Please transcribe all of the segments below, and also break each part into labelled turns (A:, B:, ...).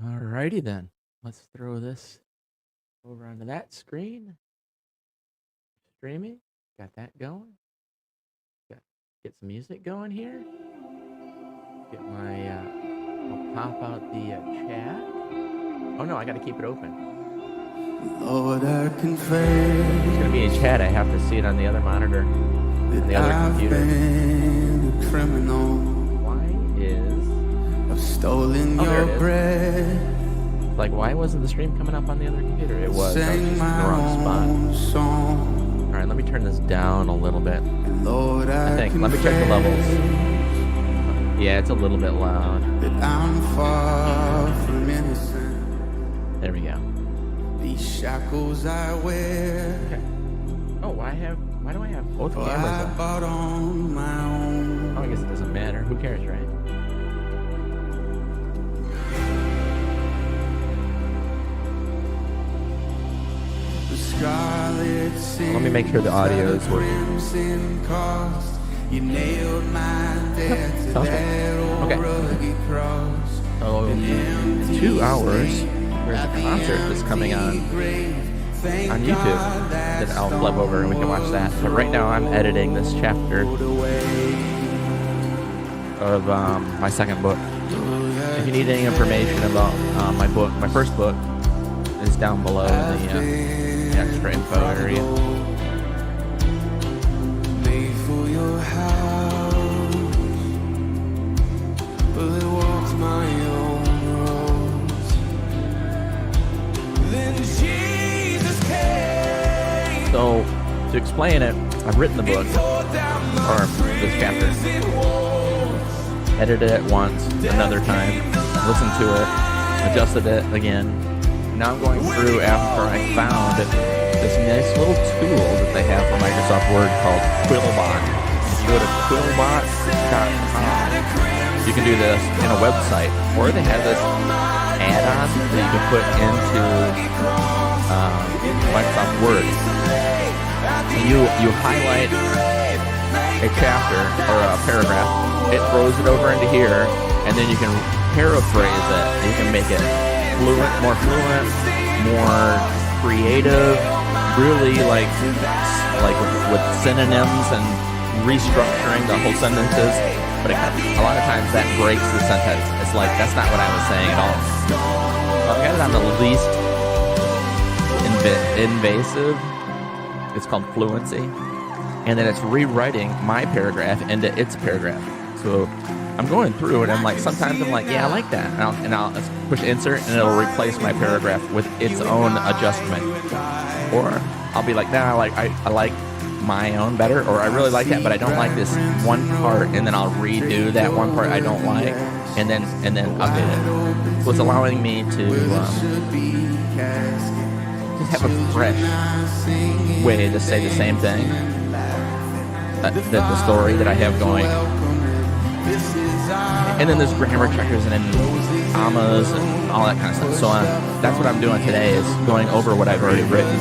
A: Alrighty then. Let's throw this over onto that screen. Streaming. Got that going. Get some music going here. Get my, I'll pop out the chat. Oh no, I gotta keep it open.
B: Lord, I confess
A: It's gonna be in chat. I have to see it on the other monitor, on the other computer.
B: been a criminal.
A: Why is...
B: I've stolen
A: Oh, there
B: your
A: it is.
B: bread.
A: Like, why wasn't the stream coming up on the other computer? It was. I was just
B: Sang
A: in the
B: my
A: wrong spot.
B: own song.
A: Alright, let me turn this down a little bit.
B: And Lord,
A: I think. Let me check the levels.
B: confess
A: Yeah, it's a little bit loud.
B: that I'm far from innocent.
A: There we go.
B: These shackles I wear,
A: Okay. Oh, why do I have both
B: oh,
A: cameras
B: I
A: up?
B: bought on my own.
A: Oh, I guess it doesn't matter. Who cares, right?
B: The scarlet sin,
A: Let me make sure the audio is working.
B: crimson cost. You nailed my death to
A: sounds good.
B: that old
A: Okay.
B: rugged cross.
A: So, in 2 hours, there's a concert that's coming on YouTube that I'll flip over and we can watch that. But right now I'm editing this chapter of my second book. If you need any information about my book, my first book is down below in the extra info area.
B: Made for your house, but I walked my own roads. Then Jesus came.
A: So, to explain it, I've written the book, or this chapter, edited it once, another time, listened to it, adjusted it again. Now I'm going through after I found this nice little tool that they have for Microsoft Word called Quillbot. If you go to quillbot.com, you can do this in a website, or they have this add-on that you can put into Microsoft Word. And you highlight a chapter or a paragraph, it throws it over into here, and then you can paraphrase it. You can make it fluent, more creative, really like with synonyms and restructuring the whole sentences. But a lot of times that breaks the sentence. It's like, that's not what I was saying at all. So I've got it on the least invasive. It's called Fluency. And then it's rewriting my paragraph into its paragraph. So I'm going through it, and I'm like, sometimes I'm like, yeah, I like that. And I'll push insert, and it'll replace my paragraph with its own adjustment. Or I'll be like, nah, I like my own better, or I really like that, but I don't like this one part, and then I'll redo that one part I don't like, and then update it. So it's allowing me to just have a fresh way to say the same thing. The story that I have going. And then there's grammar checkers and then commas and all that kind of stuff. So that's what I'm doing today, is going over what I've already written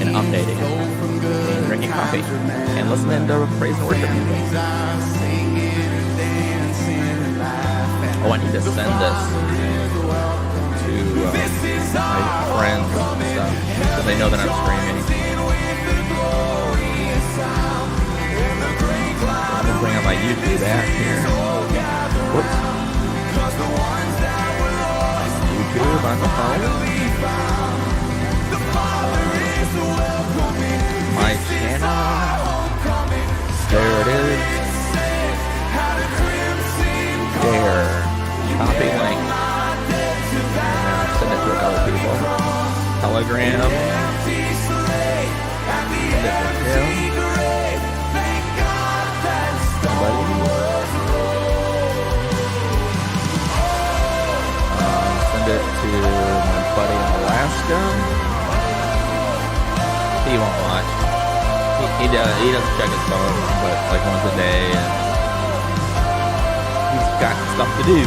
A: and updating it. And drinking coffee and listening to praise and worship music. Oh, I need to send this to my friends and stuff, so they know that I'm streaming. I'm gonna bring up my YouTube app here. Whoops. YouTube on the phone. My channel. There it is. There. Copy link. And now send it to a couple people. Telegram. Send it to Tim. Send it to my buddy in Alaska. He won't watch. He doesn't check his phone, but like once a day, and he's got stuff to do.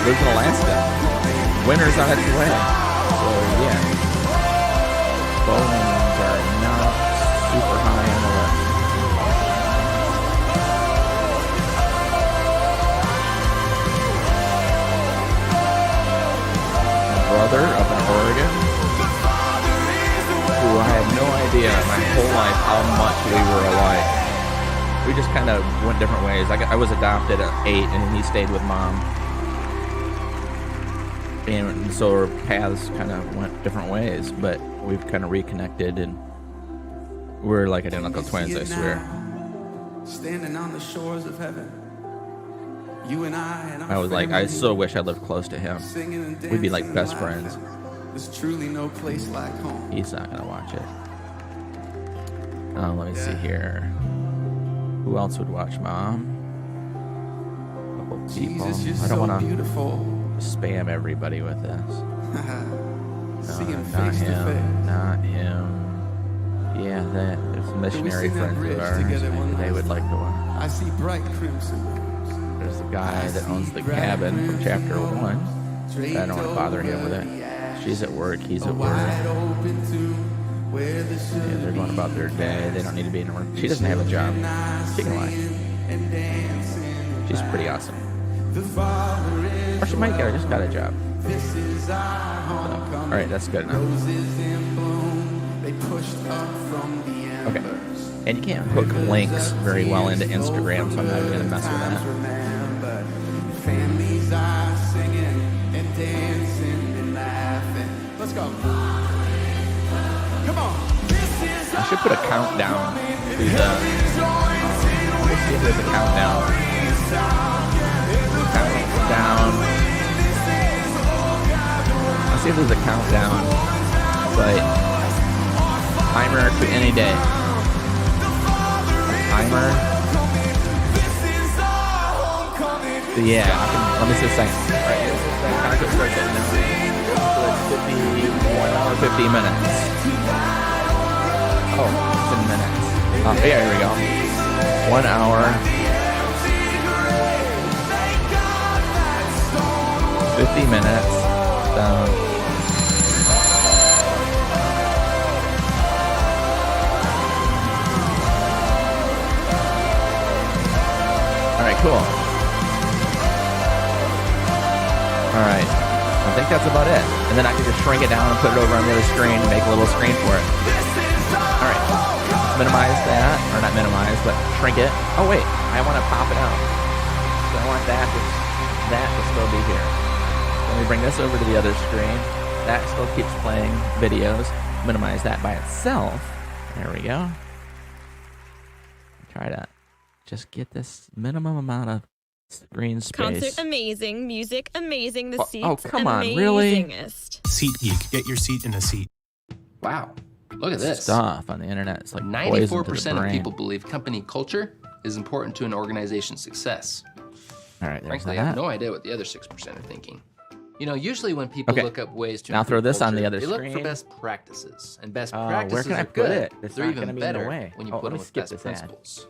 A: Lives in Alaska. Winter's on its way. So yeah. Phones are not super high on the list. how much we were alike. We just kind of went different ways. I was adopted at 8, and he stayed with mom. And so our paths kind of went different ways, but we've kind of reconnected, and we're like identical twins, I swear.
B: Standing on the shores of heaven. You and
A: I was like, I so wish I lived close to him. We'd be like best friends.
B: There's truly no place like home.
A: He's not gonna watch it. Let me see here. Who else would watch, Mom? A couple people.
B: Jesus,
A: I don't want to
B: beautiful.
A: spam everybody with this.
B: See him
A: Not
B: face to
A: him.
B: face.
A: Not him. Yeah, there's missionary
B: sing that
A: friends of
B: bridge
A: ours.
B: together one
A: Maybe they
B: night?
A: would like to watch.
B: I see bright crimson.
A: There's the guy that owns the cabin from chapter 1. I don't want to bother him with it. She's at work. He's at work. Yeah, they're going about their day. They don't need to be in work. She doesn't have a job. She can lie. She's pretty awesome. Or she might get just got a job. So, all right, that's good enough. Okay. And you can't hook links very well into Instagram, so I'm not even going to mess with that.
B: Families are singing and dancing and laughing. Let's go. Come on.
A: I should put a countdown to the. Let's see if there's a countdown. Countdown. Let's see if there's a countdown. Like timer to any day. Timer. So yeah, let me just say. Right here, count starts at 9. So that's 1 hour, 50 minutes. Oh, it's in minutes. Oh, yeah, here we go. 1 hour. 50 minutes. Alright, cool. Alright. I think that's about it. And then I can just shrink it down and put it over on the other screen and make a little screen for it. Alright. Minimize that. Or not minimize, but shrink it. Oh, wait. I want to pop it out. So I want that to still be here. Let me bring this over to the other screen. That still keeps playing videos. Minimize that by itself. There we go. Try to just get this minimum amount of screen space.
C: Concert amazing, music amazing, the seats
A: come on, really?
C: amazingest.
D: SeatGeek, get your seat in a seat.
E: Wow, look at this.
A: Stuff on the internet. It's like
E: 94% of people believe company culture is important to an organization's success.
A: All right, there's
E: Frankly, I
A: that.
E: have no idea what the other 6% are thinking. You know, usually when people look up ways to
A: now throw this
E: culture,
A: on the other
E: they
A: screen.
E: look for best practices, and best
A: Where
E: practices
A: can I
E: are
A: put
E: good.
A: it? It's
E: They're
A: not
E: even
A: gonna be in the
E: better
A: way.
E: when you
A: Oh,
E: put
A: let
E: them
A: me
E: with
A: skip
E: best
A: this ad.
E: principles.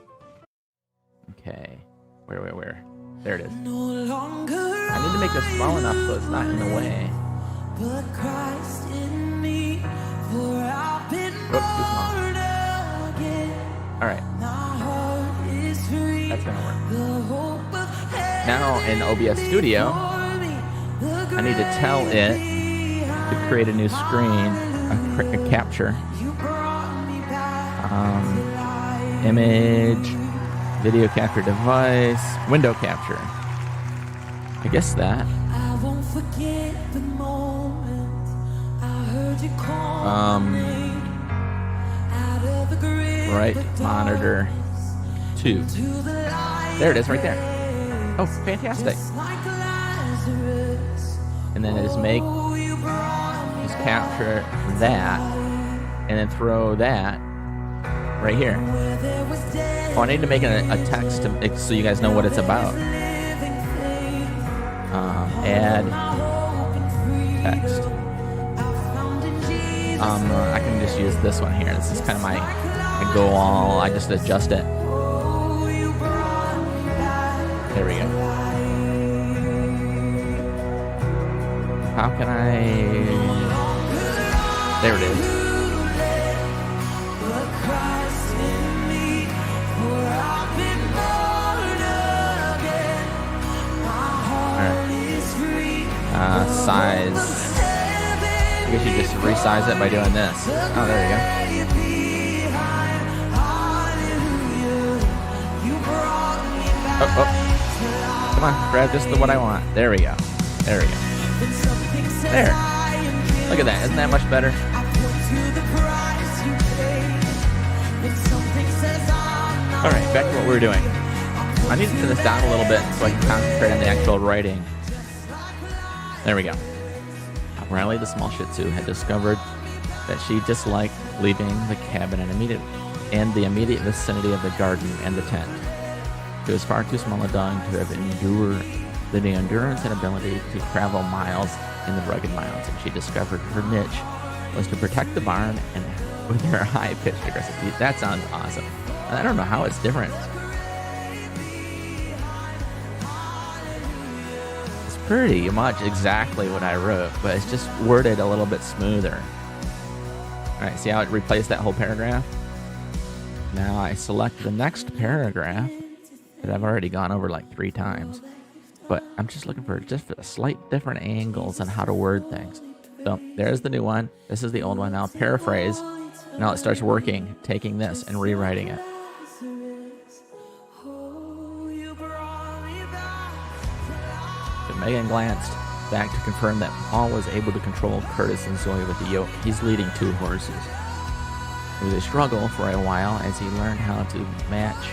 A: Okay, where? There it is. I need to make this small enough so it's not in the way. Oops, too small. All right, that's gonna work. Now in OBS Studio, I need to tell it to create a new screen, a capture, image, video capture device, window capture. I guess that. Right monitor 2. There it is, right there. Oh, fantastic. And then just capture that, and then throw that right here. Oh, I need to make a text so you guys know what it's about. Add text. I can just use this one here. This is kind of my go all. I just adjust it. There we go. How can I? There it is. Size. I guess you just resize it by doing this. Oh, there you go. Oh, oh. Come on, grab just what I want. There we go. There we go. There. Look at that. Isn't that much better? All right, back to what we were doing. I need to turn this down a little bit so I can concentrate on the actual writing. There we go. Riley, the small Shih Tzu, had discovered that she disliked leaving the cabin in the immediate vicinity of the garden and the tent. She was far too small a dog to have endured the endurance and ability to travel miles in the rugged mountains, and she discovered her niche was to protect the barn and with her high-pitched aggressive. That sounds awesome. I don't know how it's different. It's pretty much exactly what I wrote, but it's just worded a little bit smoother. All right, see how it replaced that whole paragraph? Now I select the next paragraph that I've already gone over like 3 times, but I'm just looking for just a slight different angles on how to word things. So there's the new one. This is the old one. Now paraphrase. Now it starts working, taking this and rewriting it. So Megan glanced back to confirm that Paul was able to control Curtis and Zoe with the yoke. He's leading 2 horses. It was a struggle for a while as he learned how to match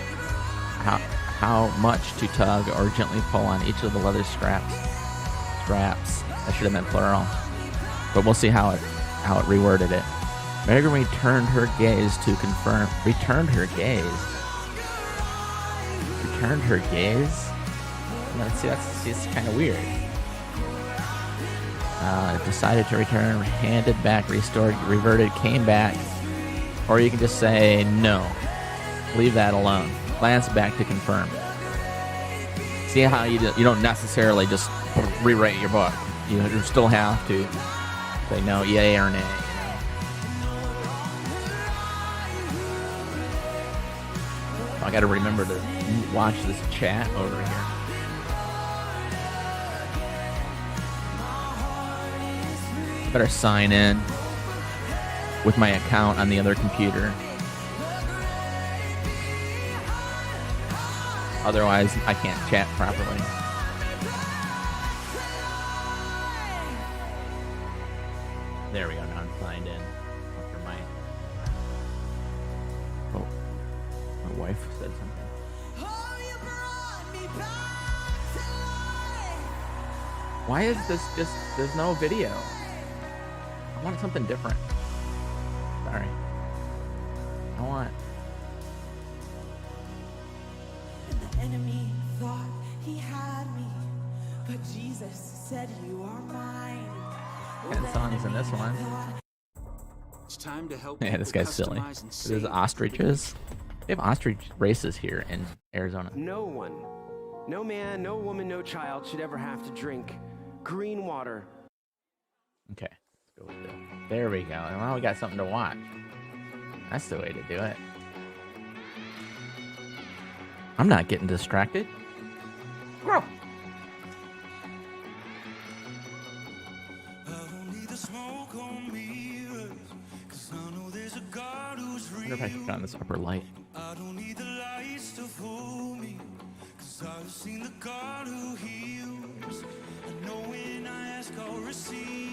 A: how much to tug or gently pull on each of the leather straps. That should have been plural, but we'll see how it reworded it. Megan returned her gaze to confirm. Returned her gaze. Let's see, that's kind of weird. Decided to return, handed back, restored, reverted, came back. Or you can just say no. Leave that alone. Glance back to confirm. See how you don't necessarily just rewrite your book. You still have to say no, yay or nay. I got to remember to watch this chat over here. Better sign in with my account on the other computer. Otherwise, I can't chat properly. There we go. Now I'm signed in. After my wife said something. Why is this just... There's no video. I want something different. Sorry. I want...
F: The enemy thought he had me, but Jesus said you are mine.
A: 10 songs in this one.
D: It's time to help.
A: Yeah, this guy's silly. There's ostriches. They have ostrich races here in Arizona.
G: No one, no man, no woman, no child should ever have to drink green water.
A: Okay, let's go with this. There we go. And now we got something to watch. That's the way to do it. I'm not getting distracted. Grow. I wonder if I should put on this upper light.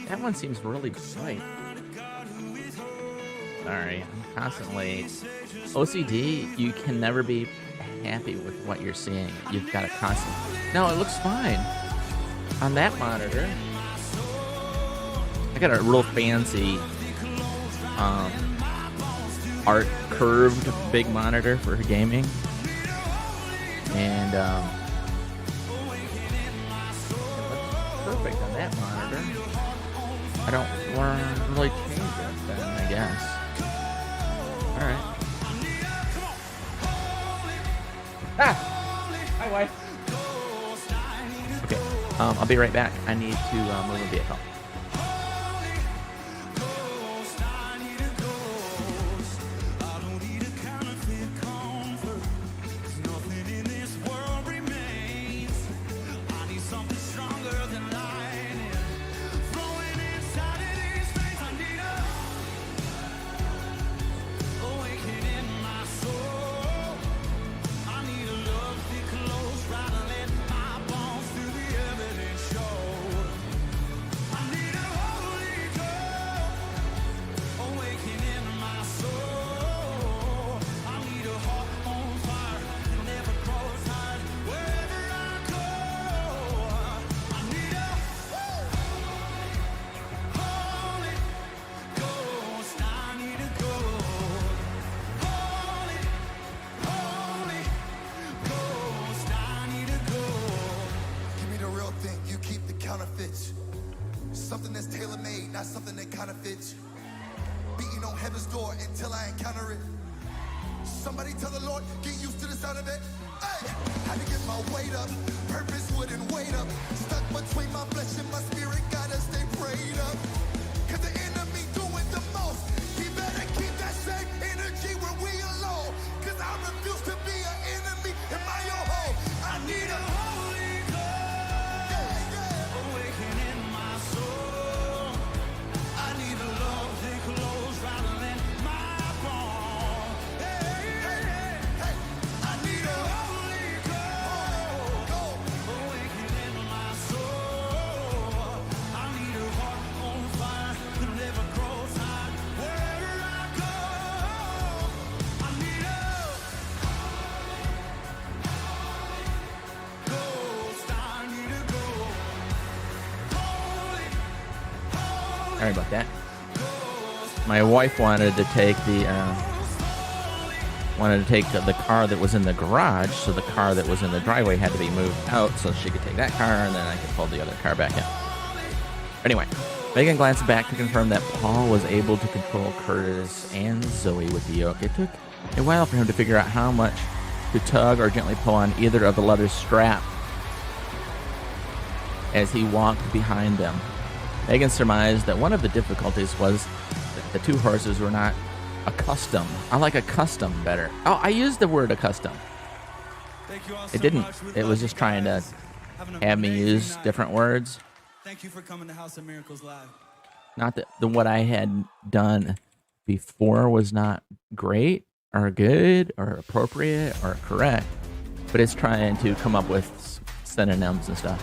A: That one seems really bright. Sorry, I'm constantly... OCD, you can never be happy with what you're seeing. You've got to constantly... No, it looks fine. On that monitor, I got a real fancy art curved big monitor for gaming. And it looks perfect on that monitor. I don't want to really change it then, I guess. Alright. Hi, wife. Okay, I'll be right back. I need to move a vehicle.
H: something that's tailor-made, not something that kind of fits you. Beating on heaven's door until I encounter it. Somebody tell the Lord, get used to the sound of it. Hey, had to get my weight up. Purpose wouldn't wait up. Stuck between my flesh and my spirit, gotta stay prayed up. Cause the enemy doing the most. He better keep that same energy when we alone. Cause I refuse to be an enemy in my own home. I need a Holy Ghost awakening my soul. I need a love that close rather than my bone. Hey, I need a Holy Ghost awakening my soul. I need a heart on fire that never grows hot. Wherever I go, I need a ghost. I need a ghost. Holy
A: Sorry about that. My wife wanted to take the car that was in the garage, so the car that was in the driveway had to be moved out so she could take that car, and then I could pull the other car back in. Anyway, Megan glanced back to confirm that Paul was able to control Curtis and Zoe with the yoke. It took a while for him to figure out how much to tug or gently pull on either of the leather strap as he walked behind them. Megan surmised that one of the difficulties was that the two horses were not accustomed. I like accustomed better. Oh, I used the word accustomed.
B: Thank you all so
A: It didn't.
B: much. We
A: It was
B: love
A: just
B: you
A: trying to
B: guys. Have an
A: have me
B: amazing
A: use
B: night.
A: different words.
B: Thank you for coming to House of Miracles Live.
A: Not that what I had done before was not great or good or appropriate or correct, but it's trying to come up with synonyms and stuff.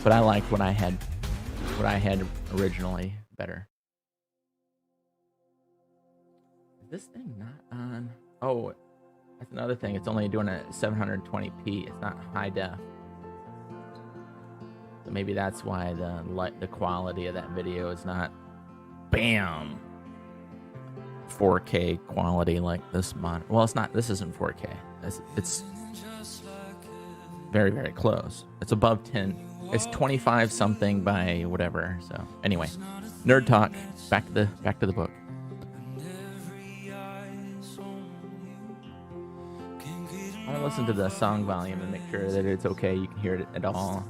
A: But I liked what I had originally better. Is this thing not on? Oh, that's another thing. It's only doing it at 720p. It's not high def. So maybe that's why the quality of that video is not bam 4K quality like this monitor. Well, it's not. This isn't 4K. It's very, very close. It's above 10. It's 25 something by whatever. So anyway, nerd talk. Back to the book. I want to listen to the song volume and make sure that it's okay. You can hear it at all.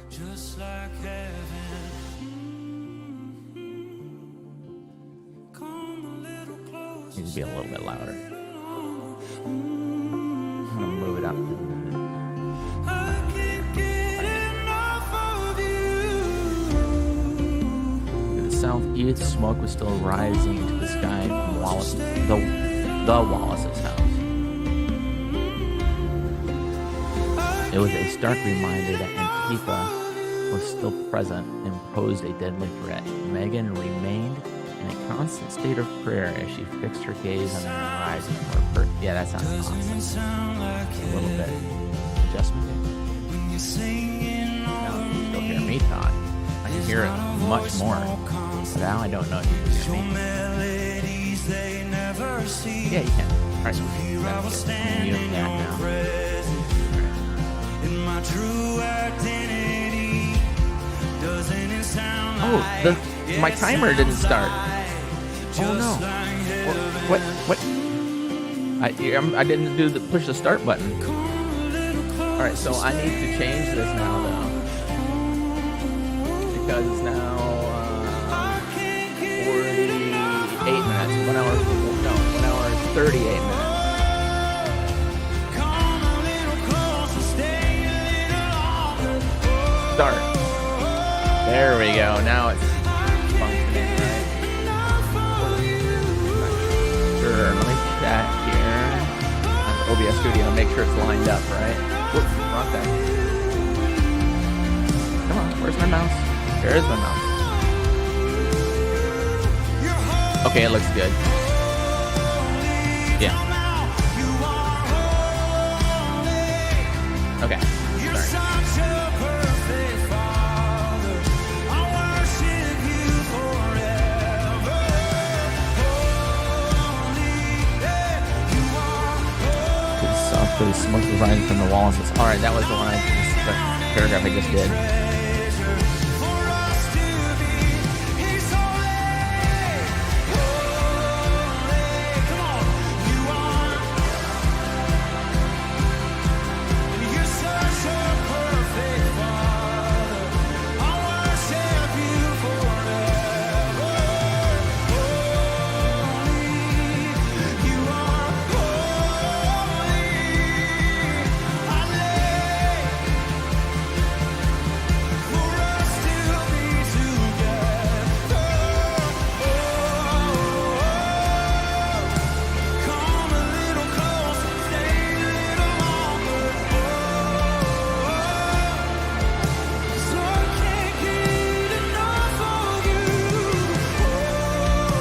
B: Just like heaven.
A: Needs to be a little bit louder. I'm gonna move it up.
B: I can't get enough of you.
A: To the southeast, smoke was still rising into the sky from Wallace, the Wallace's house. It was a stark reminder that Antifa was still present and posed a deadly threat. Megan remained in a constant state of prayer as she fixed her gaze on the horizon. Yeah, that sounds awesome. A little bit adjustment. Now you can still hear me talk. I can hear it much more. But now I don't know if you can hear me. Yeah, you can. Alright, that's good. Mute that now.
B: In my true identity, doesn't it sound
A: Oh, my timer didn't start. Oh no! What? I didn't push the start button. All right, so I need to change this now though, because it's now 48 minutes. 1 hour 38 minutes. Start. There we go. Now it's functioning, right? Sure. Let me check here on OBS Studio and make sure it's lined up, right? Whoops, wrong thing. Come on, where's my mouse? There is my mouse. Okay, it looks good. Yeah. Okay. Sorry. So the smoke was rising from the walls. All right, that was the line, the paragraph I just did.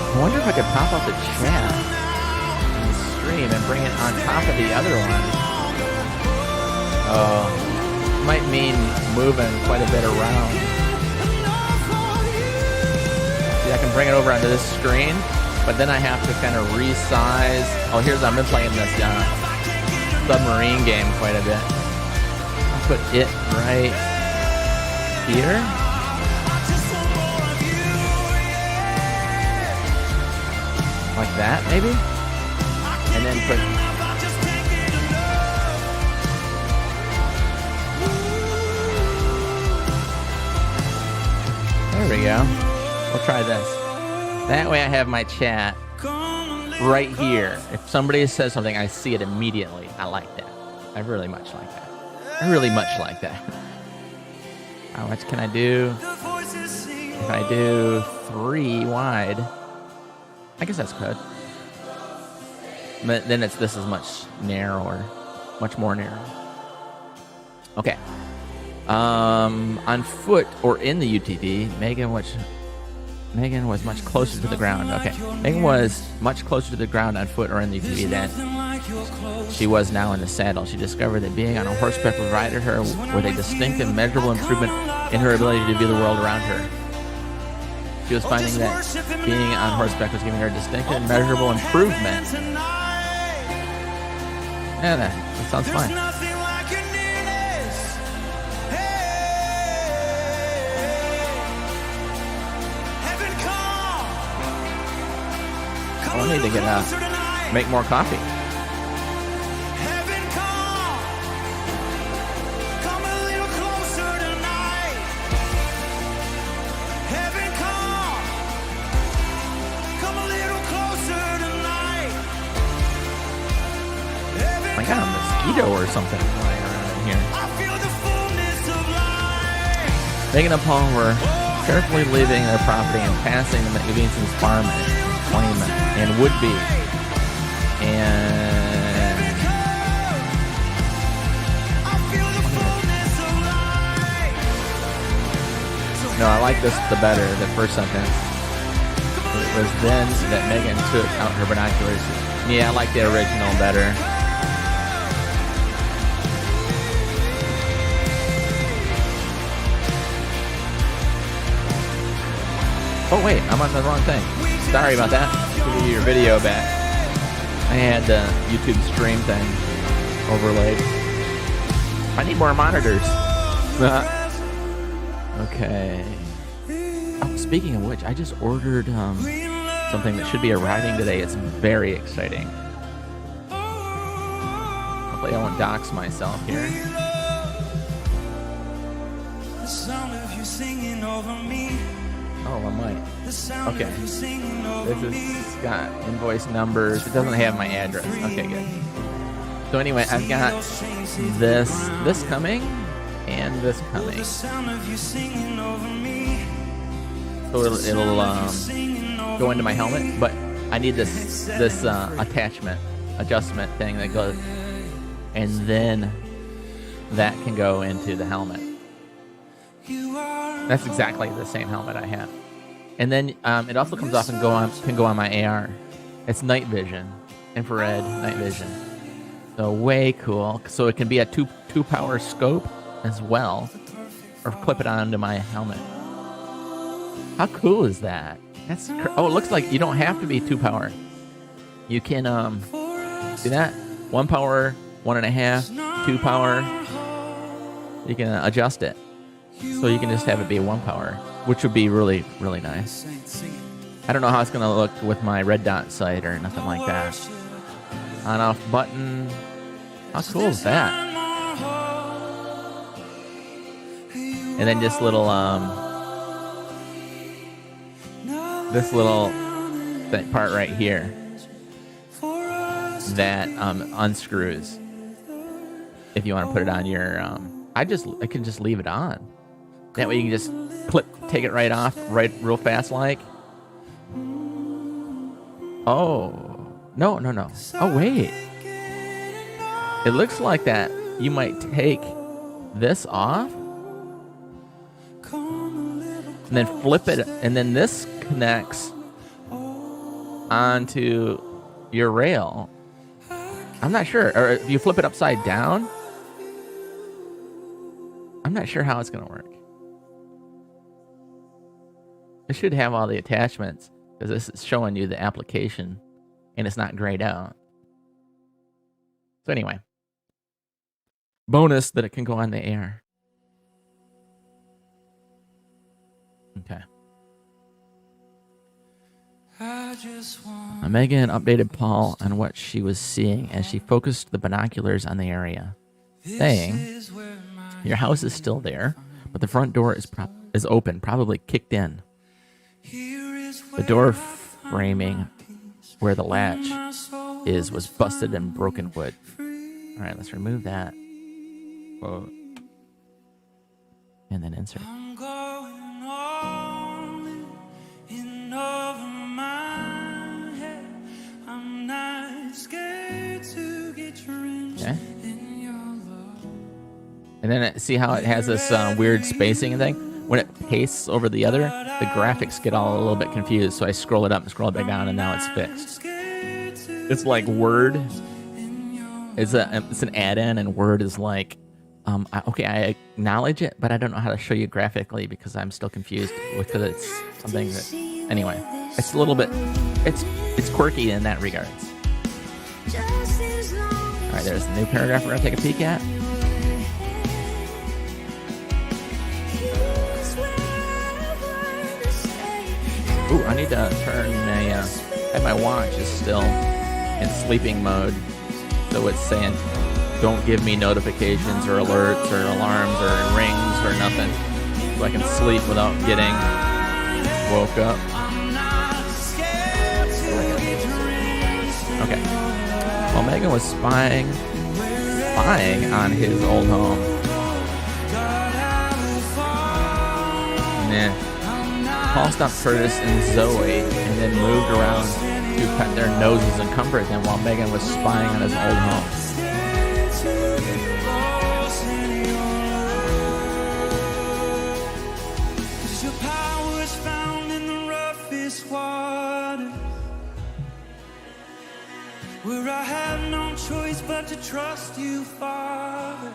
A: I wonder if I could pop up the chat in the stream and bring it on top of the other one. Oh, might mean moving quite a bit around. See, I can bring it over onto this screen, but then I have to kind of resize. Oh, I've been playing this submarine game quite a bit. I'll put it right here. Like that, maybe? And then put... There we go. We'll try this. That way I have my chat right here. If somebody says something, I see it immediately. I like that. I really much like that. I really much like that. How much can I do? If I do 3 wide... I guess that's good. But then this is much narrower. Much more narrow. Okay. On foot or in the UTV, Megan was much closer to the ground. Okay. Megan was much closer to the ground on foot or in the UTV than she was now in the saddle. She discovered that being on a horseback provided her with a distinct and measurable improvement in her ability to view the world around her. She was finding that being on horseback was giving her a distinct and measurable improvement. Yeah, that sounds fine. Oh, I need to get make more coffee. I got a mosquito or something flying around in here. Megan and Paul were carefully leaving their property and passing the McVinson's farm and Woodby. And no, I like this the better, the first sentence. It was then that Megan took out her binoculars. Yeah, I like the original better. Oh wait, I'm on the wrong thing. Sorry about that. Give you your video back. I had the YouTube stream thing overlaid. I need more monitors. Okay. Oh, speaking of which, I just ordered something that should be arriving today. It's very exciting. Hopefully I won't dox myself here.
B: The sound of you singing over me.
A: Oh, I might. Okay. This has got invoice numbers. It doesn't have my address. Okay, good. So anyway, I've got this coming and this coming. So it'll go into my helmet, but I need this adjustment thing that goes, and then that can go into the helmet. That's exactly the same helmet I have. And then it also comes off and can go on my AR. It's night vision, infrared night vision. So way cool. So it can be a two power scope as well, or clip it onto my helmet. How cool is that? That's oh, it looks like you don't have to be 2 power. You can see that 1 power 1.5, 2 power. You can adjust it. So you can just have it be 1 power, which would be really, really nice. I don't know how it's going to look with my red dot sight or nothing like that. On off button. How cool is that? And then just little, this little part right here that unscrews. If you want to put it on your, I can just leave it on. That way you can just take it right off, right real fast like. Oh, no. Oh, wait. It looks like that you might take this off and then flip it, and then this connects onto your rail. I'm not sure. Or if you flip it upside down, I'm not sure how it's going to work. It should have all the attachments because this is showing you the application and it's not grayed out. So anyway, bonus that it can go on the air. Okay. Megan updated Paul on what she was seeing as she focused the binoculars on the area, saying, "Your house is still there, but the front door is open, probably kicked in. The door framing where the latch is was busted and broken wood." All right, let's remove that. Whoa. And then insert. Okay. And then see how it has this weird spacing and thing? When it pastes over the other, the graphics get all a little bit confused. So I scroll it up and scroll it back down, and now it's fixed. It's like Word. It's an add-in, and Word is like, okay, I acknowledge it, but I don't know how to show you graphically because I'm still confused because it's something that, anyway, it's a little bit, it's quirky in that regards. All right, there's the new paragraph we're gonna take a peek at. Ooh, I need to turn my watch is still in sleeping mode. So it's saying, don't give me notifications or alerts or alarms or rings or nothing. So I can sleep without getting woke up. Okay. Well, Megan was spying on his old home. Nah. Paul stopped Curtis and Zoe and then moved around to pet their noses and comfort them while Megan was spying on his old home.
B: Your power is found in the roughest water, where I have no choice but to trust you, Father.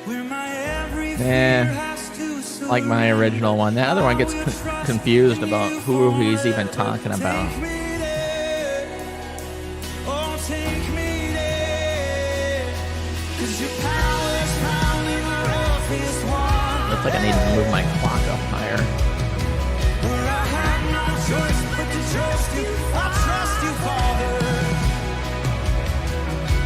B: Where my every fear has to surrender.
A: Like my original one. The other one gets confused about who he's even talking about. Looks like I need to move my clock up higher.
B: Where I have no choice but to trust you. I trust you, Father.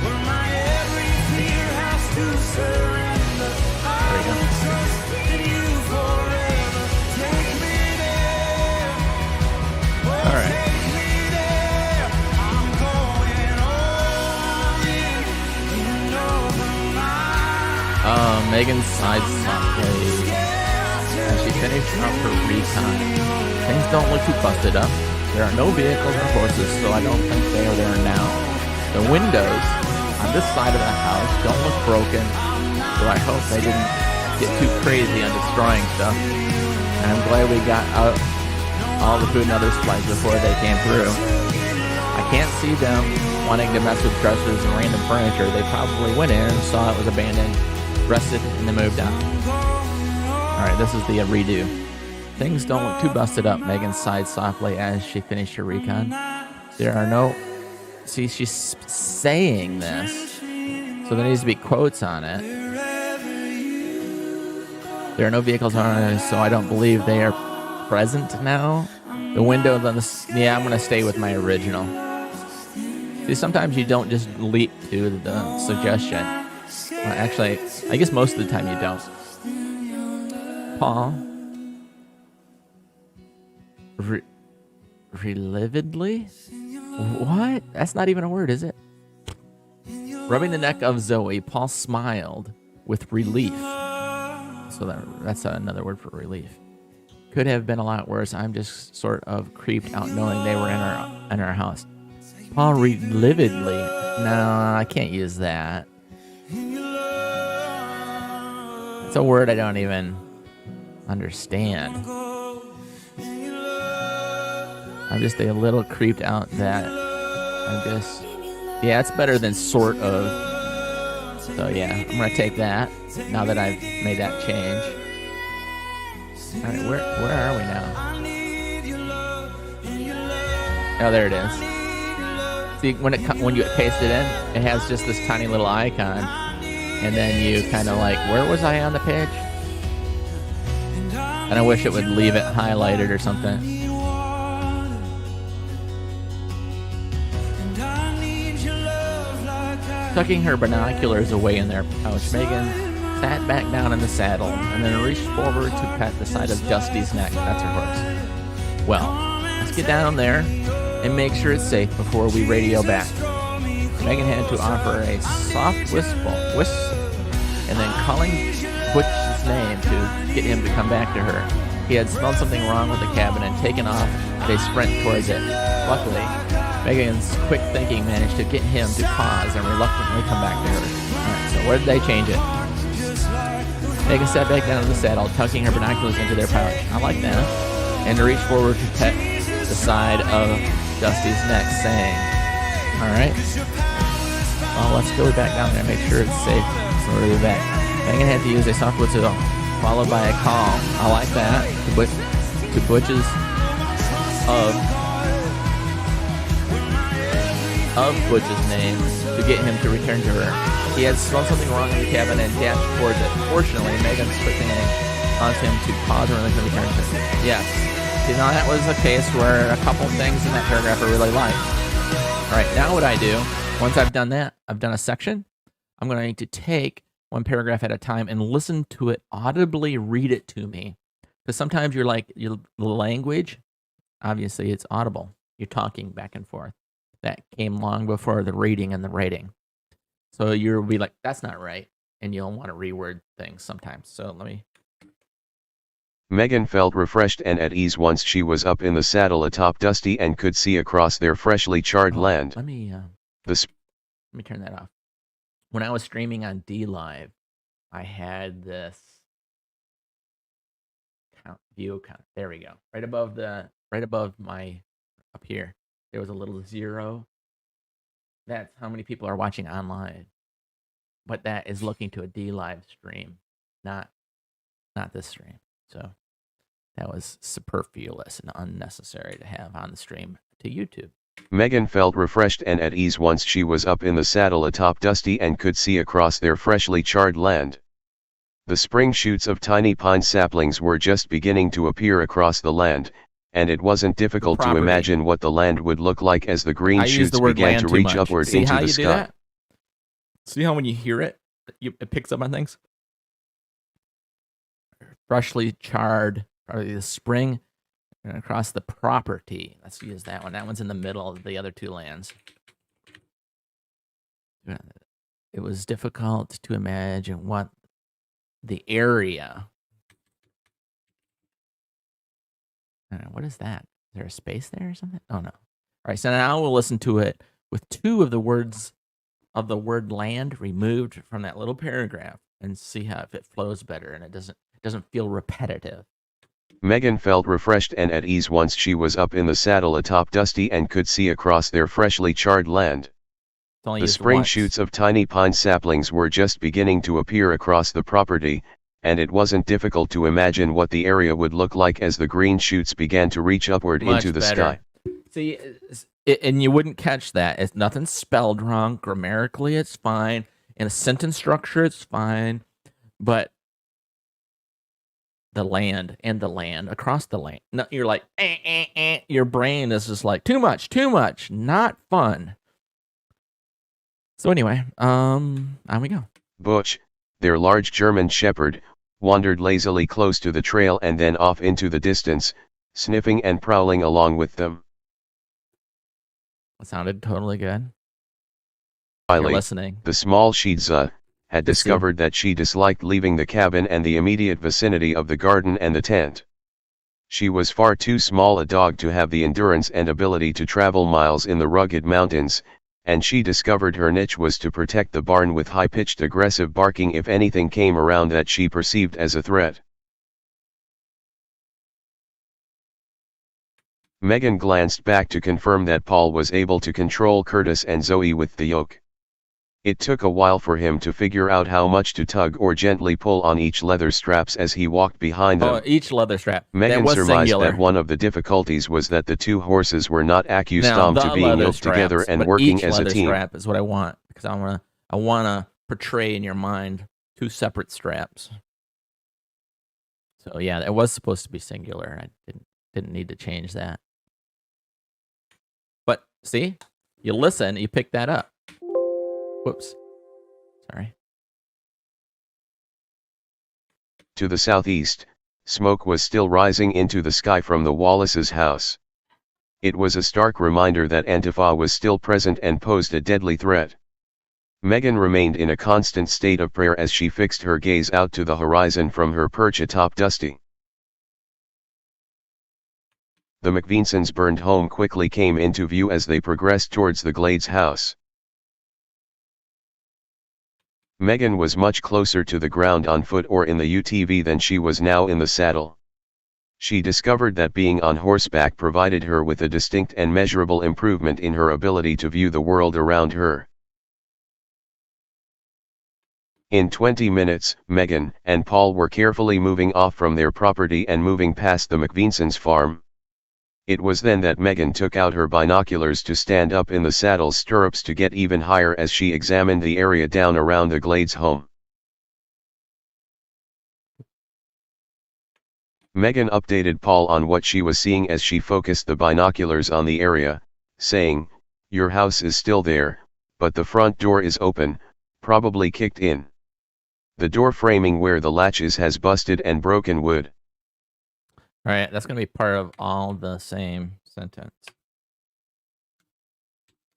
B: Where my every fear has to surrender. I will trust in you forever. Take me there. Oh,
A: all right.
B: take me there. I'm going all in. You know the mind.
A: Megan's side softly as she finished up her recon. Things don't look too busted up. There are no vehicles or horses, so I don't think they are there now. The windows on this side of the house don't look broken, so I hope they didn't get too crazy on destroying stuff. And I'm glad we got out all the food and other supplies before they came through. I can't see them wanting to mess with dressers and random furniture. They probably went in, saw it was abandoned, rested, and then moved on. Alright, this is the redo. Things don't look too busted up, Megan sighed softly as she finished her recon. There are no See, she's saying this, so there needs to be quotes on it. There are no vehicles on it, so I don't believe they are present now. The window on the... Yeah, I'm going to stay with my original. See, sometimes you don't just leap to the suggestion. Well, actually, I guess most of the time you don't. Paul. Relividly? What? That's not even a word, is it? Rubbing the neck of Zoe, Paul smiled with relief. So that's another word for relief. Could have been a lot worse. I'm just sort of creeped out knowing they were in our house. Paul relividly. No, I can't use that. It's a word I don't even understand. I'm just a little creeped out that I'm just... Yeah, it's better than sort of. So yeah, I'm going to take that now that I've made that change. All right, where are we now? Oh, there it is. See, when you paste it in, it has just this tiny little icon, and then you kind of like, where was I on the page? And I wish it would leave it highlighted or something. Tucking her binoculars away in their pouch, Megan sat back down in the saddle and then reached forward to pat the side of Dusty's neck. That's her horse. Well, let's get down there and make sure it's safe before we radio back. Megan had to offer a soft whistle, and then calling Butch's name to get him to come back to her. He had smelled something wrong with the cabin and taken off at a sprint towards it. Luckily, Megan's quick thinking managed to get him to pause and reluctantly come back to her. Alright, so where did they change it? Megan sat back down in the saddle, tucking her binoculars into their pouch. I like that. And reached forward to pet the side of Dusty's neck, saying, alright, well, let's go back down there and make sure it's safe. So we'll be back. Megan had to use a soft whistle followed by a call. I like that. To Butch's of Butch's name to get him to return to her. He had smelled something wrong in the cabin and dashed towards it. Fortunately, Megan's quick name caused him to pause and return to her. Yes. See, now that was a case where a couple things in that paragraph I really liked. All right, now what I do, once I've done that, I've done a section, I'm going to need to take one paragraph at a time and listen to it, audibly read it to me. Because sometimes you're like, the language, obviously it's audible. You're talking back and forth. That came long before the reading and the writing. So you'll be like, that's not right. And you'll want to reword things sometimes. So let me...
I: Megan felt refreshed and at ease once she was up in the saddle atop Dusty and could see across their freshly charred land.
A: Let me turn that off. When I was streaming on DLive, I had this view count. There we go. Right above my, up here, there was a little 0. That's how many people are watching online. But that is looking to a DLive stream, not this stream. So that was superfluous and unnecessary to have on the stream to YouTube.
I: Megan felt refreshed and at ease once she was up in the saddle atop Dusty and could see across their freshly charred land. The spring shoots of tiny pine saplings were just beginning to appear across the land, and it wasn't difficult to imagine what the land would look like as the green shoots began to reach upward into the sky.
A: See how when you hear it, it picks up on things? Freshly charred, probably the spring, and across the property. Let's use that one. That one's in the middle of the other two lands. It was difficult to imagine what the area... What is that? Is there a space there or something? Oh, no. All right, so now we'll listen to it with 2 of the words of the word land removed from that little paragraph and see how if it flows better and it doesn't feel repetitive.
I: Megan felt refreshed and at ease once she was up in the saddle atop Dusty and could see across their freshly charred land. The spring shoots of tiny pine saplings were just beginning to appear across the property, and it wasn't difficult to imagine what the area would look like as the green shoots began to reach upward into the sky.
A: See, and you wouldn't catch that. It's nothing spelled wrong. Grammatically, it's fine. In a sentence structure, it's fine. But the land across the land. No, you're like, your brain is just like, too much, not fun. So anyway, on we go.
I: Butch, their large German shepherd, wandered lazily close to the trail and then off into the distance, sniffing and prowling along with them.
A: It sounded totally good.
I: Riley,
A: You're listening.
I: the small Shih had discovered that she disliked leaving the cabin and the immediate vicinity of the garden and the tent. She was far too small a dog to have the endurance and ability to travel miles in the rugged mountains, and she discovered her niche was to protect the barn with high-pitched aggressive barking if anything came around that she perceived as a threat. Megan glanced back to confirm that Paul was able to control Curtis and Zoe with the yoke. It took a while for him to figure out how much to tug or gently pull on each leather straps as he walked behind them.
A: Oh, each leather strap.
I: Megan
A: was
I: surmised
A: singular.
I: that one of the difficulties was that the two horses were not accustomed to being yoked together and working as a team.
A: Each leather strap is what I want, because I wanna portray in your mind two separate straps. So yeah, it was supposed to be singular. I didn't need to change that. But see, you listen, you pick that up. Whoops. Sorry.
I: To the southeast, smoke was still rising into the sky from the Wallace's house. It was a stark reminder that Antifa was still present and posed a deadly threat. Megan remained in a constant state of prayer as she fixed her gaze out to the horizon from her perch atop Dusty. The McVinsons' burned home quickly came into view as they progressed towards the Glades house. Megan was much closer to the ground on foot or in the UTV than she was now in the saddle. She discovered that being on horseback provided her with a distinct and measurable improvement in her ability to view the world around her. In 20 minutes, Megan and Paul were carefully moving off from their property and moving past the McVinsons' farm. It was then that Megan took out her binoculars to stand up in the saddle stirrups to get even higher as she examined the area down around the Glades home. Megan updated Paul on what she was seeing as she focused the binoculars on the area, saying, "Your house is still there, but the front door is open, probably kicked in. The door framing where the latch is has busted and broken wood."
A: All right, that's going to be part of all the same sentence.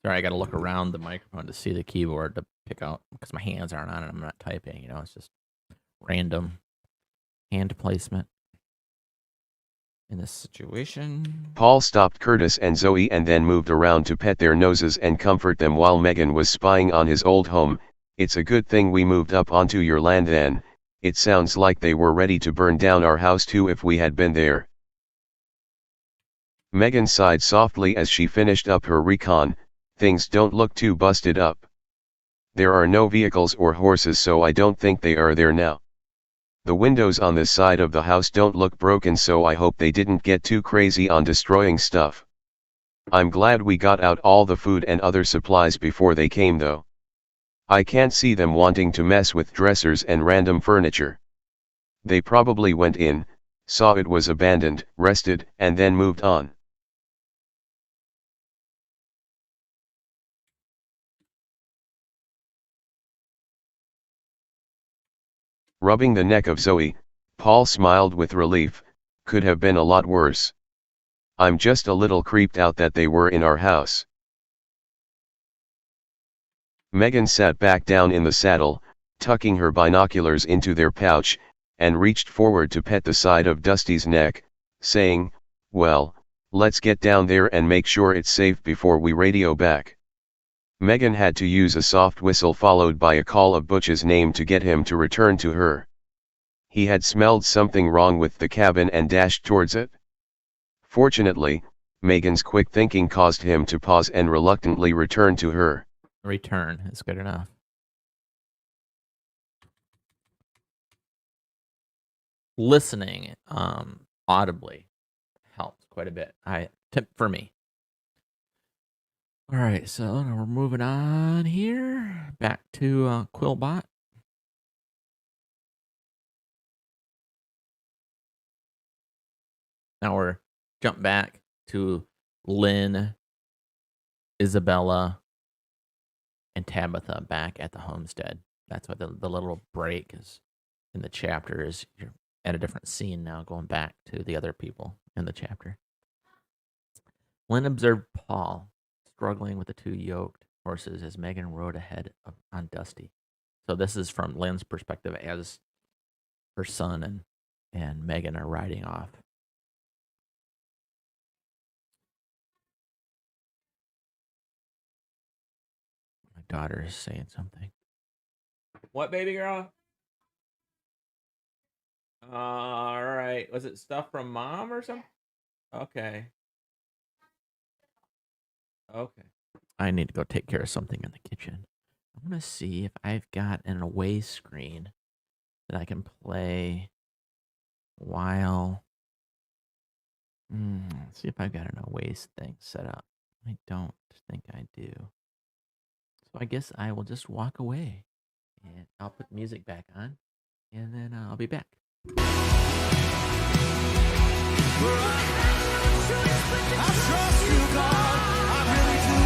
A: Sorry, I got to look around the microphone to see the keyboard to pick out, because my hands aren't on it. I'm not typing, it's just random hand placement in this situation.
I: Paul stopped Curtis and Zoe and then moved around to pet their noses and comfort them while Megan was spying on his old home. "It's a good thing we moved up onto your land then. It sounds like they were ready to burn down our house too if we had been there." Megan sighed softly as she finished up her recon. "Things don't look too busted up. There are no vehicles or horses, so I don't think they are there now. The windows on this side of the house don't look broken, so I hope they didn't get too crazy on destroying stuff. I'm glad we got out all the food and other supplies before they came though. I can't see them wanting to mess with dressers and random furniture. They probably went in, saw it was abandoned, rested, and then moved on." Rubbing the neck of Zoe, Paul smiled with relief. "Could have been a lot worse. I'm just a little creeped out that they were in our house." Megan sat back down in the saddle, tucking her binoculars into their pouch, and reached forward to pet the side of Dusty's neck, saying, "Well, let's get down there and make sure it's safe before we radio back." Megan had to use a soft whistle followed by a call of Butch's name to get him to return to her. He had smelled something wrong with the cabin and dashed towards it. Fortunately, Megan's quick thinking caused him to pause and reluctantly return to her.
A: Return is good enough. Listening audibly helps quite a bit. Tip for me. All right, so we're moving on here. Back to Quillbot. Now we're jump back to Lynn, Isabella, and Tabitha back at the homestead. That's what the little break is in the chapter is. You're at a different scene now, going back to the other people in the chapter. Lynn observed Paul struggling with the two yoked horses as Megan rode ahead on Dusty. So this is from Lynn's perspective as her son and Megan are riding off. My daughter is saying something. What, baby girl? All right. Was it stuff from mom or something? Okay. Okay. I need to go take care of something in the kitchen. I'm going to see if I've got an away screen that I can play while... let's see if I've got an away thing set up. I don't think I do. So I guess I will just walk away. And I'll put music back on. And then I'll be back.
B: I trust you, God. I really do.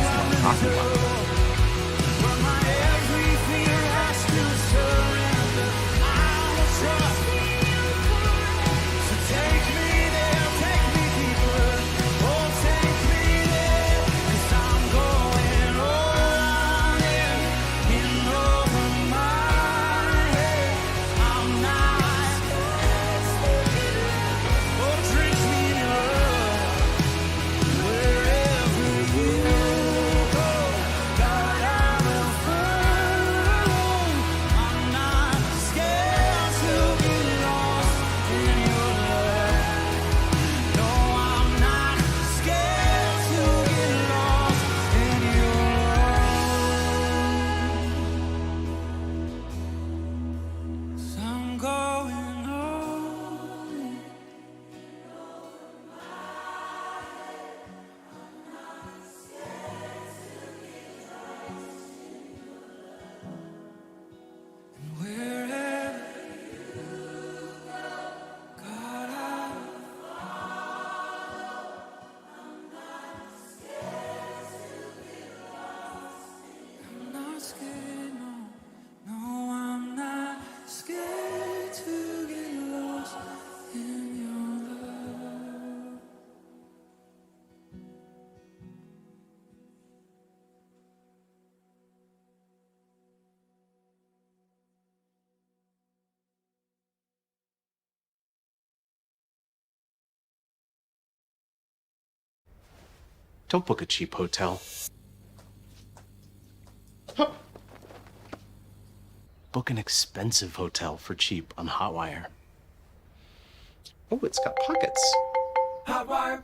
B: But my every fear has to surrender. I will trust you. So take me there, take me deeper. Oh, take me there. 'Cause I'm going all in over my head. I'm not. Oh, drink me in your love. Wherever you go, God, I will follow. I'm not scared to get lost in your love. No, I'm not scared to get lost in your love. 'Cause I'm going all in. Wherever God, I I'm not scared, no. No, I'm not scared to get lost in your love.
J: Don't book a cheap hotel. Book an expensive hotel for cheap on Hotwire. Oh, it's got pockets.
B: Hotwire.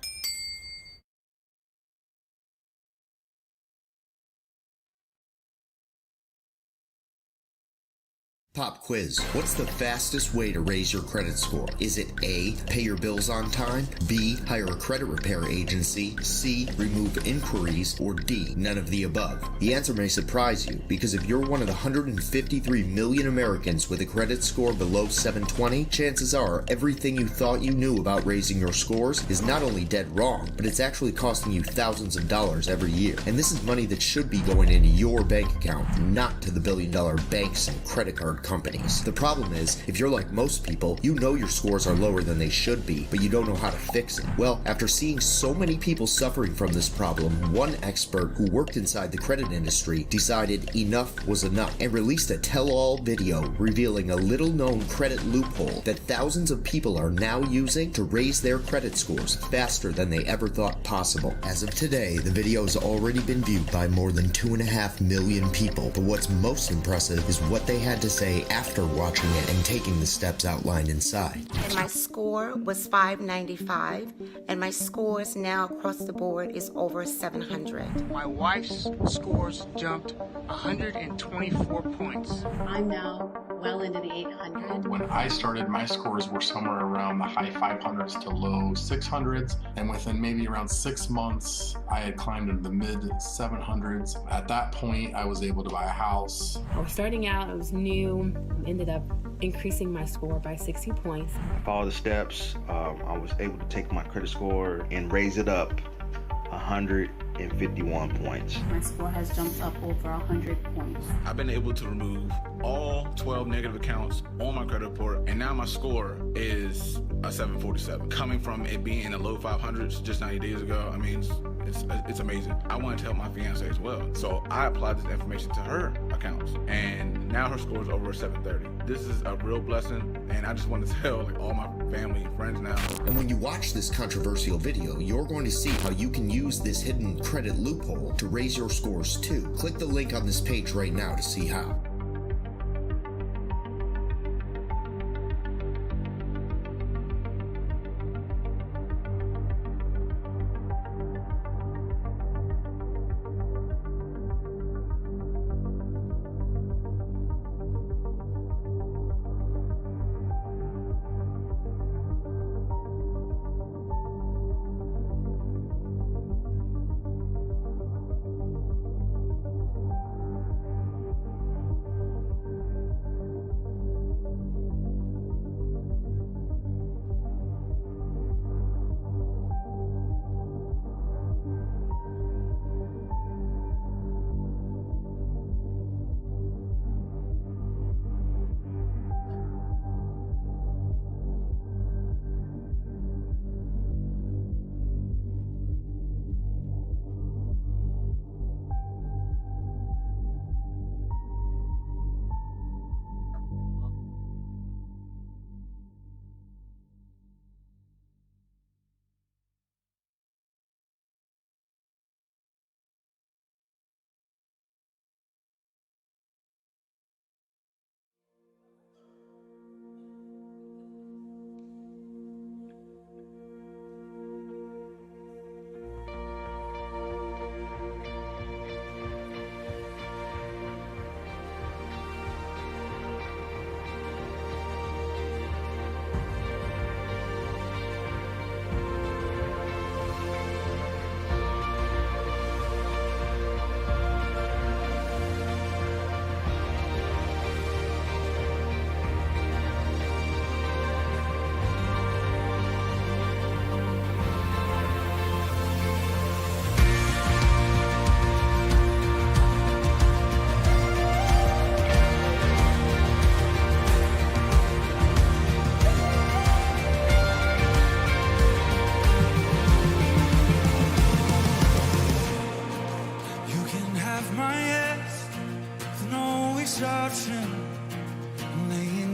K: Pop quiz. What's the fastest way to raise your credit score? Is it A, pay your bills on time, B, hire a credit repair agency, C, remove inquiries, or D, none of the above? The answer may surprise you, because if you're one of the 153 million Americans with a credit score below 720, chances are everything you thought you knew about raising your scores is not only dead wrong, but it's actually costing you thousands of dollars every year. And this is money that should be going into your bank account, not to the billion-dollar banks and credit card companies. The problem is, if you're like most people, you know your scores are lower than they should be, but you don't know how to fix it. Well, after seeing so many people suffering from this problem, one expert who worked inside the credit industry decided enough was enough and released a tell-all video revealing a little-known credit loophole that thousands of people are now using to raise their credit scores faster than they ever thought possible. As of today, the video has already been viewed by more than 2.5 million people, but what's most impressive is what they had to say after watching it and taking the steps outlined inside.
L: And my score was 595, and my scores now across the board is over 700.
M: My wife's scores jumped 124 points.
N: I'm now
M: well into the 800s.
N: When I started, my scores were somewhere around the high 500s to low 600s, and within maybe around 6 months, I had climbed into the mid 700s. At that point, I was able to buy a house.
M: I was starting out, I was new, ended up increasing my score by 60 points.
O: I followed the steps. I was able to take my credit score and raise it up 151 points.
M: My score has jumped up over 100 points.
P: I've been able to remove all 12 negative accounts on my credit report, and now my score is a 747. Coming from it being in the low 500s just 90 days ago, I mean, it's amazing. I wanted to help my fiance as well, so I applied this information to her accounts, and now her score is over a 730. This is a real blessing, and I just want to tell all my family and friends now.
K: And when you watch this controversial video, you're going to see how you can use this hidden credit loophole to raise your scores too. Click the link on this page right now to see how.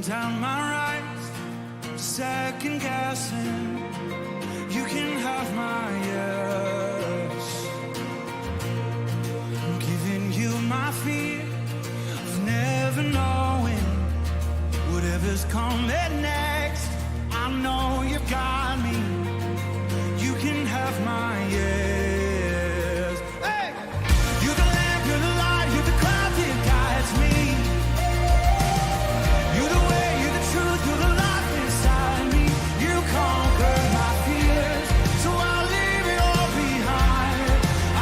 B: down my rights, second guessing. You can have my yes. I'm giving you my fear of never knowing whatever's coming next. I know you've got me. You can have my yes. Hey! You're the lamp, you're the light, you're the cloud that guides me. You're the way, you're the truth, you're the life inside me. You conquer my fears, so I'll leave it all behind.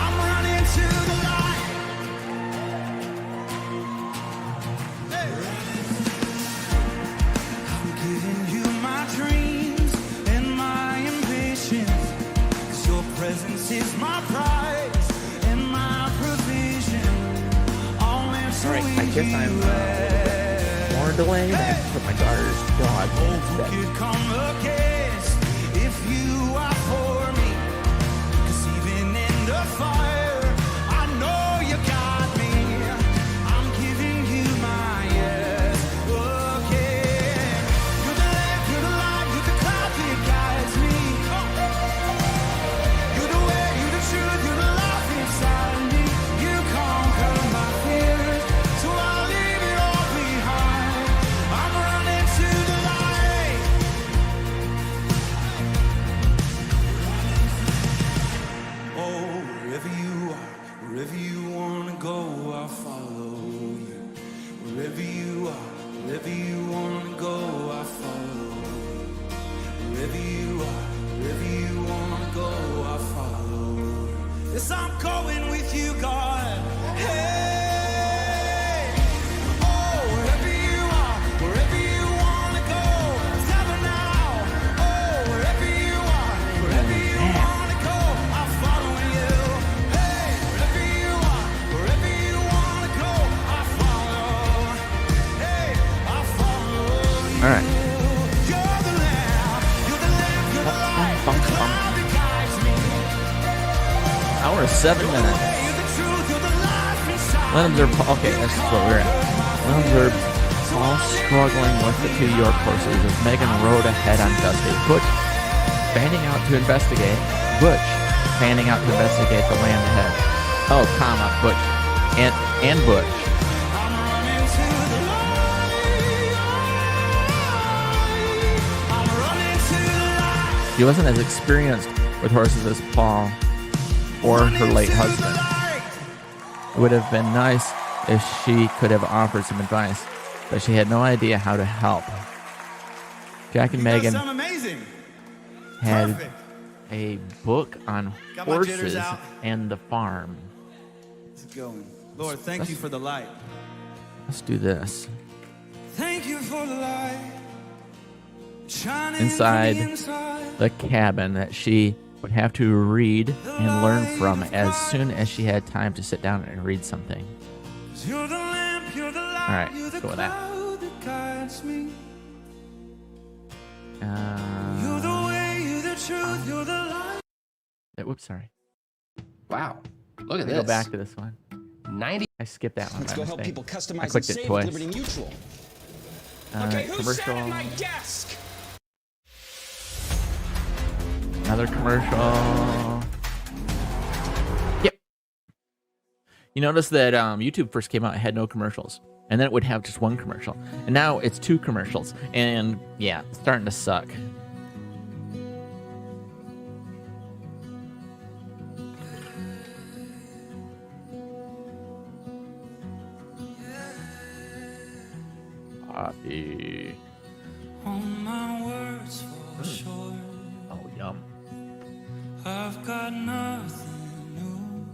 B: I'm running to the light. Hey! I'm giving you my dreams and my ambitions. Your presence is my prize and my provision. All
A: Alright, I guess I'm more delayed. I have to put my daughter's dog in
B: could come against if you are for me. 'Cause even in the fire, I know you got me. I'm giving you my yes again. You're the lamp, you're the light, you're the cloud that guides me. You're the way, you're the truth, you're the life inside me. You conquer my fears, so I'll leave it all behind. I'm running to the light. Yes, I'm going with you, God. Hey, oh, wherever you are, wherever you wanna go, tell me now. Oh, wherever you are, wherever you wanna go, I'm following you. Hey, wherever you are, wherever you wanna go, I follow. Hey, I follow you.
A: All right.
B: You're the lamb, you're the lamb, you're the light, the cloud that guides me.
A: Hour 7 minutes. Limbs are okay. This is where we're at. Limbs are all struggling with the 2 York horses as Megan rode ahead on Dusty. Butch fanning out to investigate. Butch fanning out to investigate the land ahead. Oh, comma Butch and Butch. She wasn't as experienced with horses as Paul or her late husband. It would have been nice if she could have offered some advice, but she had no idea how to help. Jack and Megan had a book on horses and the farm.
B: Let's go. Lord, thank you for the light.
A: Let's do this.
B: Thank you for the light. Shining
A: Inside
B: from the inside.
A: the cabin that she would have to read and learn from as soon as she had time to sit down and read something.
B: You're the lamp, you're the light,
A: All right,
B: you're
A: let's
B: the
A: go with that.
B: cloud that guides me. You're
A: Uh,
B: the way, you're the truth, you're the light.
A: whoops, sorry.
E: Wow. Look at
A: Let me
E: this.
A: go back to this one.
E: 90.
A: I skipped that one.
Q: Let's
A: by
Q: go help
A: mistake.
Q: people customize
A: I clicked
Q: and
A: it
Q: save
A: twice.
Q: with Liberty Mutual.
B: Okay, who's
A: commercial.
B: sat at my desk?
A: Another commercial. Yep. You notice that YouTube first came out, it had no commercials. And then it would have just one commercial. And now it's 2 commercials. And yeah, it's starting to suck. Coffee.
B: All my words fall short.
A: Oh, yum.
B: I've got nothing new.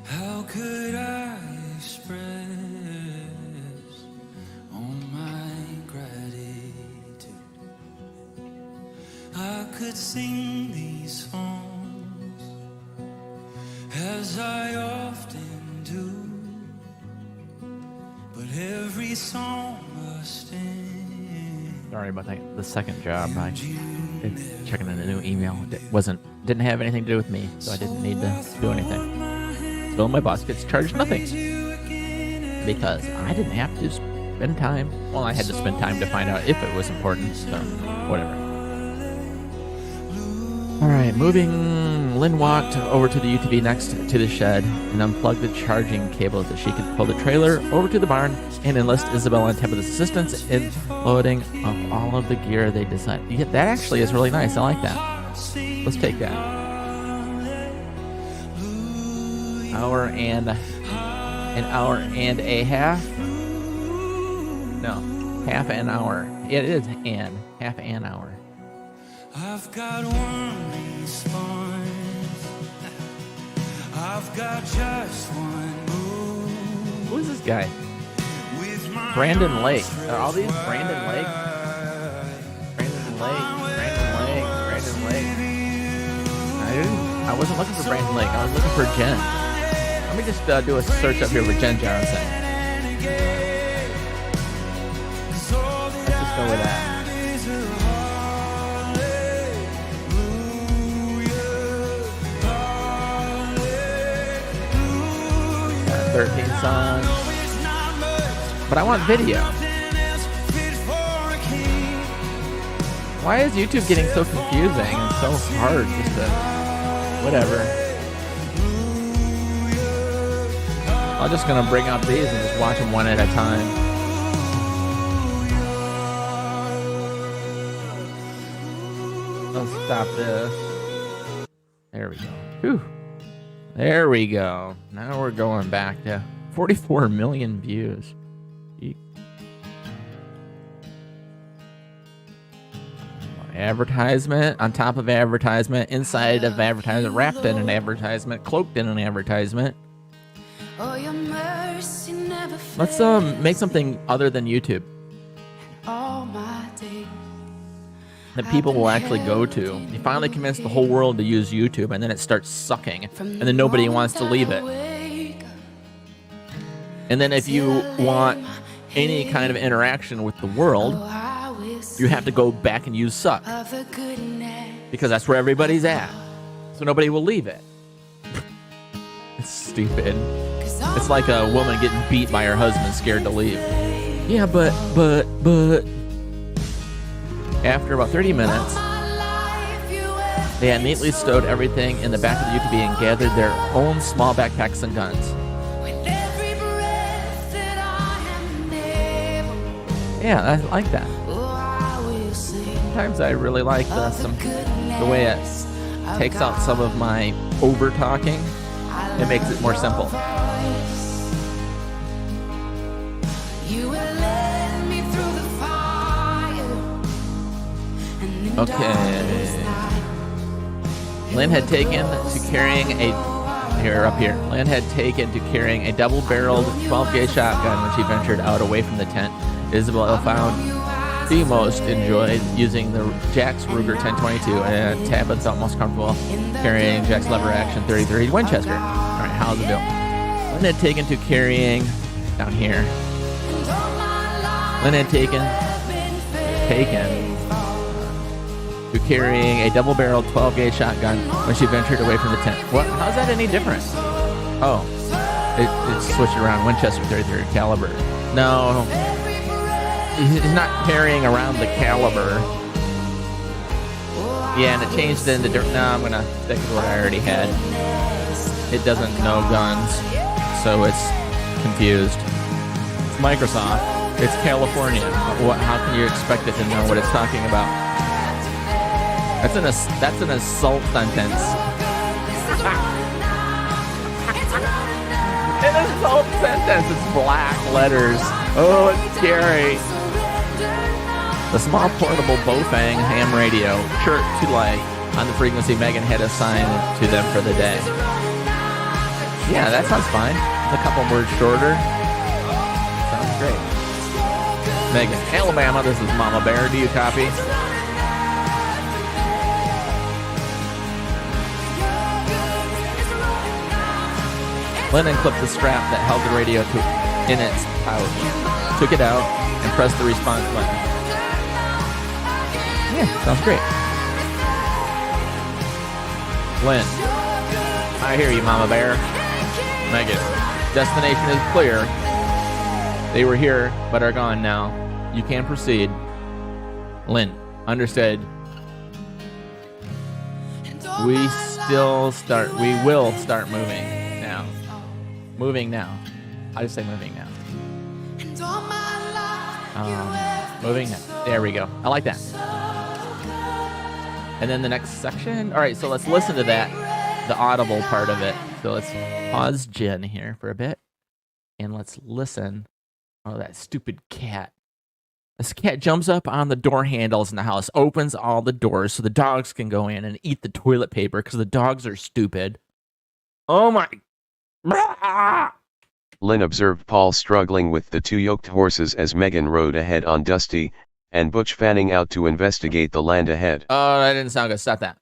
B: How could I express all my gratitude? I could sing these songs as I often do, but every song must end.
A: Sorry about that. The second job. It's checking in a new email. It didn't have anything to do with me, so I didn't need to do anything. So my boss gets charged nothing because I didn't have to spend time. Well, I had to spend time to find out if it was important. So whatever. All right, moving. Lynn walked over to the UTV next to the shed and unplugged the charging cables so she could pull the trailer over to the barn and enlist Isabel on Tabitha's assistance in loading of all of the gear they designed. Yeah, that actually is really nice. I like that. Let's take that. An hour and a half. No, half an hour. It is half an hour.
B: I've got one response. I've got just one move.
A: Who is this guy? Brandon Lake. Are all these Brandon Lake? Brandon Lake. I wasn't looking for Brandon Lake. I was looking for Jen. Let me just do a search up here for Jen Johnson. Let's just go with that. 13 songs. But I want video. Why is YouTube getting so confusing and so hard just to... Whatever. I'm just going to bring up these and just watch them one at a time. Let's stop this. There we go. Whew. There we go. Now we're going back to 44 million views. Advertisement on top of advertisement, inside of advertisement, wrapped in an advertisement, cloaked in an advertisement. Let's make something other than YouTube that people will actually go to. You finally convince the whole world to use YouTube, and then it starts sucking, and then nobody wants to leave it. And then if you want any kind of interaction with the world, you have to go back and use Suck, because that's where everybody's at. So nobody will leave it. It's stupid. It's like a woman getting beat by her husband, scared to leave. Yeah, but after about 30 minutes, they had neatly stowed everything in the back of the UTV and gathered their own small backpacks and guns. Yeah, I like that. Sometimes I really like the way it takes out some of my over talking. It makes it more simple. Okay. Lynn had taken to carrying Lynn had taken to carrying a double-barreled 12-gauge shotgun when she ventured out away from the tent. Isabel found the most enjoyed using the Jack's Ruger 1022, and Tabitha felt most comfortable carrying Jack's lever-action 30-30 Winchester. All right, how's it going? Lynn had taken to carrying down here. Lynn had taken to carrying a double-barreled 12-gauge shotgun when she ventured away from the tent. What? How's that any different? Oh, it's switched around. Winchester 30-30 caliber. No, he's not carrying around the caliber. Yeah, and it changed into different. No, I'm gonna stick with what I already had. It doesn't know guns, so it's confused. It's Microsoft. It's California. How can you expect it to know what it's talking about? That's an assault sentence. An assault sentence. It's black letters. Oh, it's scary. The small portable Bofang ham radio, chirped to life on the frequency Megan had assigned to them for the day. Yeah, that sounds fine. A couple words shorter. Sounds great. Megan, Alabama, this is Mama Bear. Do you copy? Lennon clipped the strap that held the radio in its pouch, took it out, and pressed the response button. Yeah, sounds great. Lynn, I hear you, Mama Bear. Megan, destination is clear. They were here, but are gone now. You can proceed. Lynn, understood. We will start moving now. Moving now. I just say moving now. Moving now. There we go. I like that. And then the next section. All right, so let's listen to that, the audible part of it. So let's pause Jen here for a bit, and let's listen. Oh, that stupid cat. This cat jumps up on the door handles in the house, opens all the doors so the dogs can go in and eat the toilet paper because the dogs are stupid. Oh my.
I: Lynn observed Paul struggling with the two yoked horses as Megan rode ahead on Dusty, and Butch fanning out to investigate the land ahead.
A: Oh, that didn't sound good. Stop that.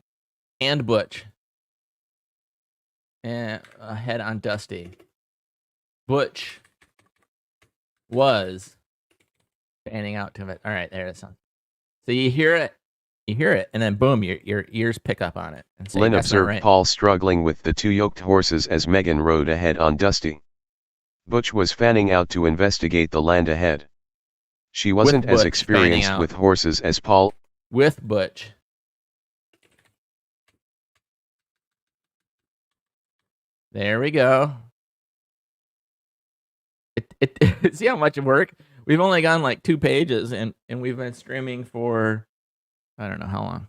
A: And Butch. And ahead on Dusty. Butch was fanning out to it. All right, there it sounds. So you hear it, and then boom, your ears pick up on it. And say,
I: Lynn observed Paul struggling with the two yoked horses as Megan rode ahead on Dusty. Butch was fanning out to investigate the land ahead. She wasn't as experienced with horses as Paul.
A: With Butch. There we go. See how much work? We've only gone like 2 pages, and we've been streaming for, I don't know how long.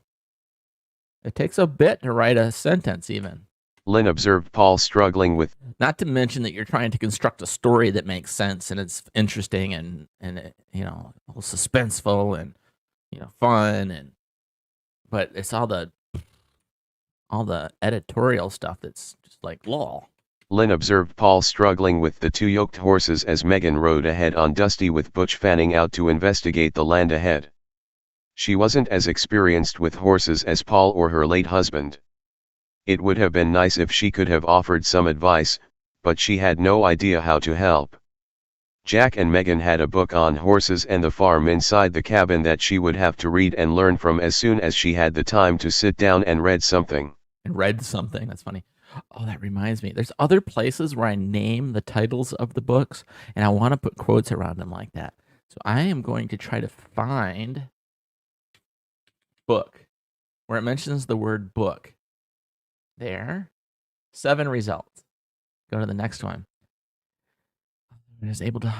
A: It takes a bit to write a sentence even.
I: Lynn observed Paul struggling with...
A: Not to mention that you're trying to construct a story that makes sense, and it's interesting and suspenseful and, fun, and but it's all the editorial stuff that's just like lol.
I: Lynn observed Paul struggling with the two yoked horses as Megan rode ahead on Dusty with Butch fanning out to investigate the land ahead. She wasn't as experienced with horses as Paul or her late husband. It would have been nice if she could have offered some advice, but she had no idea how to help. Jack and Megan had a book on horses and the farm inside the cabin that she would have to read and learn from as soon as she had the time to sit down and read something.
A: That's funny. Oh, that reminds me. There's other places where I name the titles of the books, and I want to put quotes around them like that. So I am going to try to find book where it mentions the word book. There. 7 results. Go to the next one. I was able to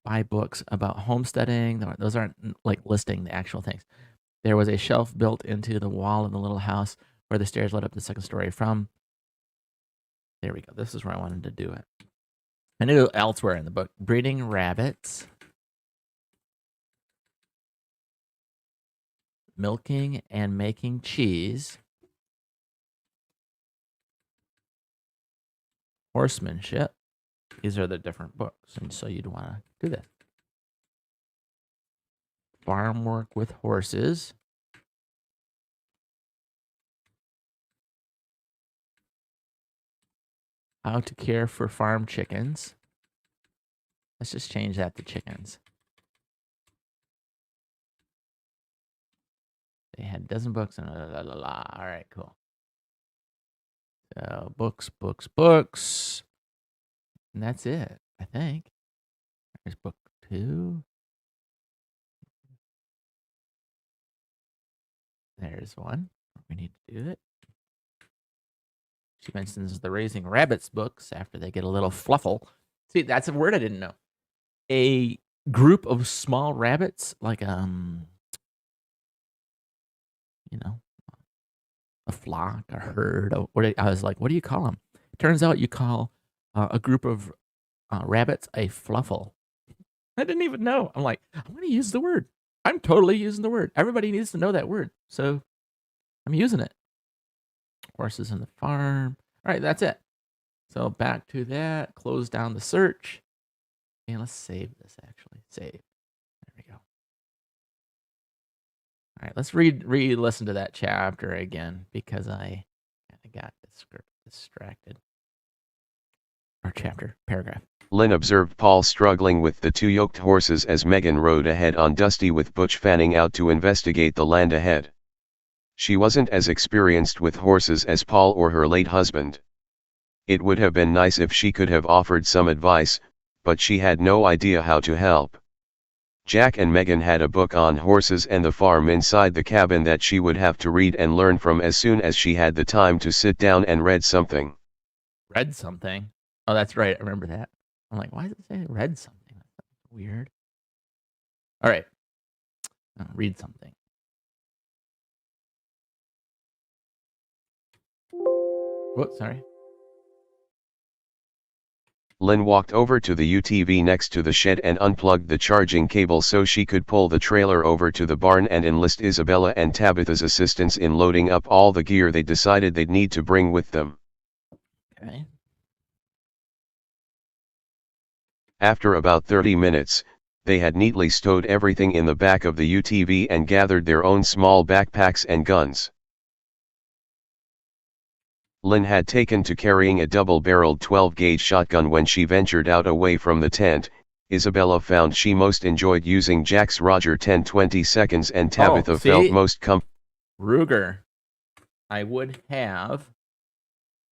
A: buy books about homesteading. Those aren't like listing the actual things. There was a shelf built into the wall of the little house where the stairs led up to the second story from. There we go. This is where I wanted to do it. I knew elsewhere in the book. Breeding rabbits. Milking and making cheese. Horsemanship. These are the different books, and so you'd want to do this. Farm work with horses. How to care for farm chickens. Let's just change that to chickens. They had a dozen books and la la la la. All right, cool. So books. And that's it, I think. There's book 2. There's one. We need to do it. She mentions the Raising Rabbits books after they get a little fluffle. See, that's a word I didn't know. A group of small rabbits, like a flock, a herd. I was like, what do you call them? Turns out you call a group of rabbits a fluffle. I didn't even know. I'm like, I'm going to use the word. I'm totally using the word. Everybody needs to know that word. So I'm using it. Horses in the farm. All right, that's it. So back to that. Close down the search. And let's save this, actually. Save. There we go. All right, let's re-listen to that chapter again because I got distracted. Or chapter, paragraph.
I: Lynn observed Paul struggling with the two yoked horses as Megan rode ahead on Dusty with Butch fanning out to investigate the land ahead. She wasn't as experienced with horses as Paul or her late husband. It would have been nice if she could have offered some advice, but she had no idea how to help. Jack and Megan had a book on horses and the farm inside the cabin that she would have to read and learn from as soon as she had the time to sit down and read something.
A: Read something? Oh, that's right. I remember that. I'm like, why does it say read something? That's weird. All right. Read something. Whoops, sorry.
I: Lynn walked over to the UTV next to the shed and unplugged the charging cable so she could pull the trailer over to the barn and enlist Isabella and Tabitha's assistance in loading up all the gear they decided they'd need to bring with them.
A: Okay.
I: After about 30 minutes, they had neatly stowed everything in the back of the UTV and gathered their own small backpacks and guns. Lynn had taken to carrying a double-barreled 12-gauge shotgun when she ventured out away from the tent. Isabella found she most enjoyed using Jack's Roger 10-20 and Tabitha felt most
A: Ruger. I would have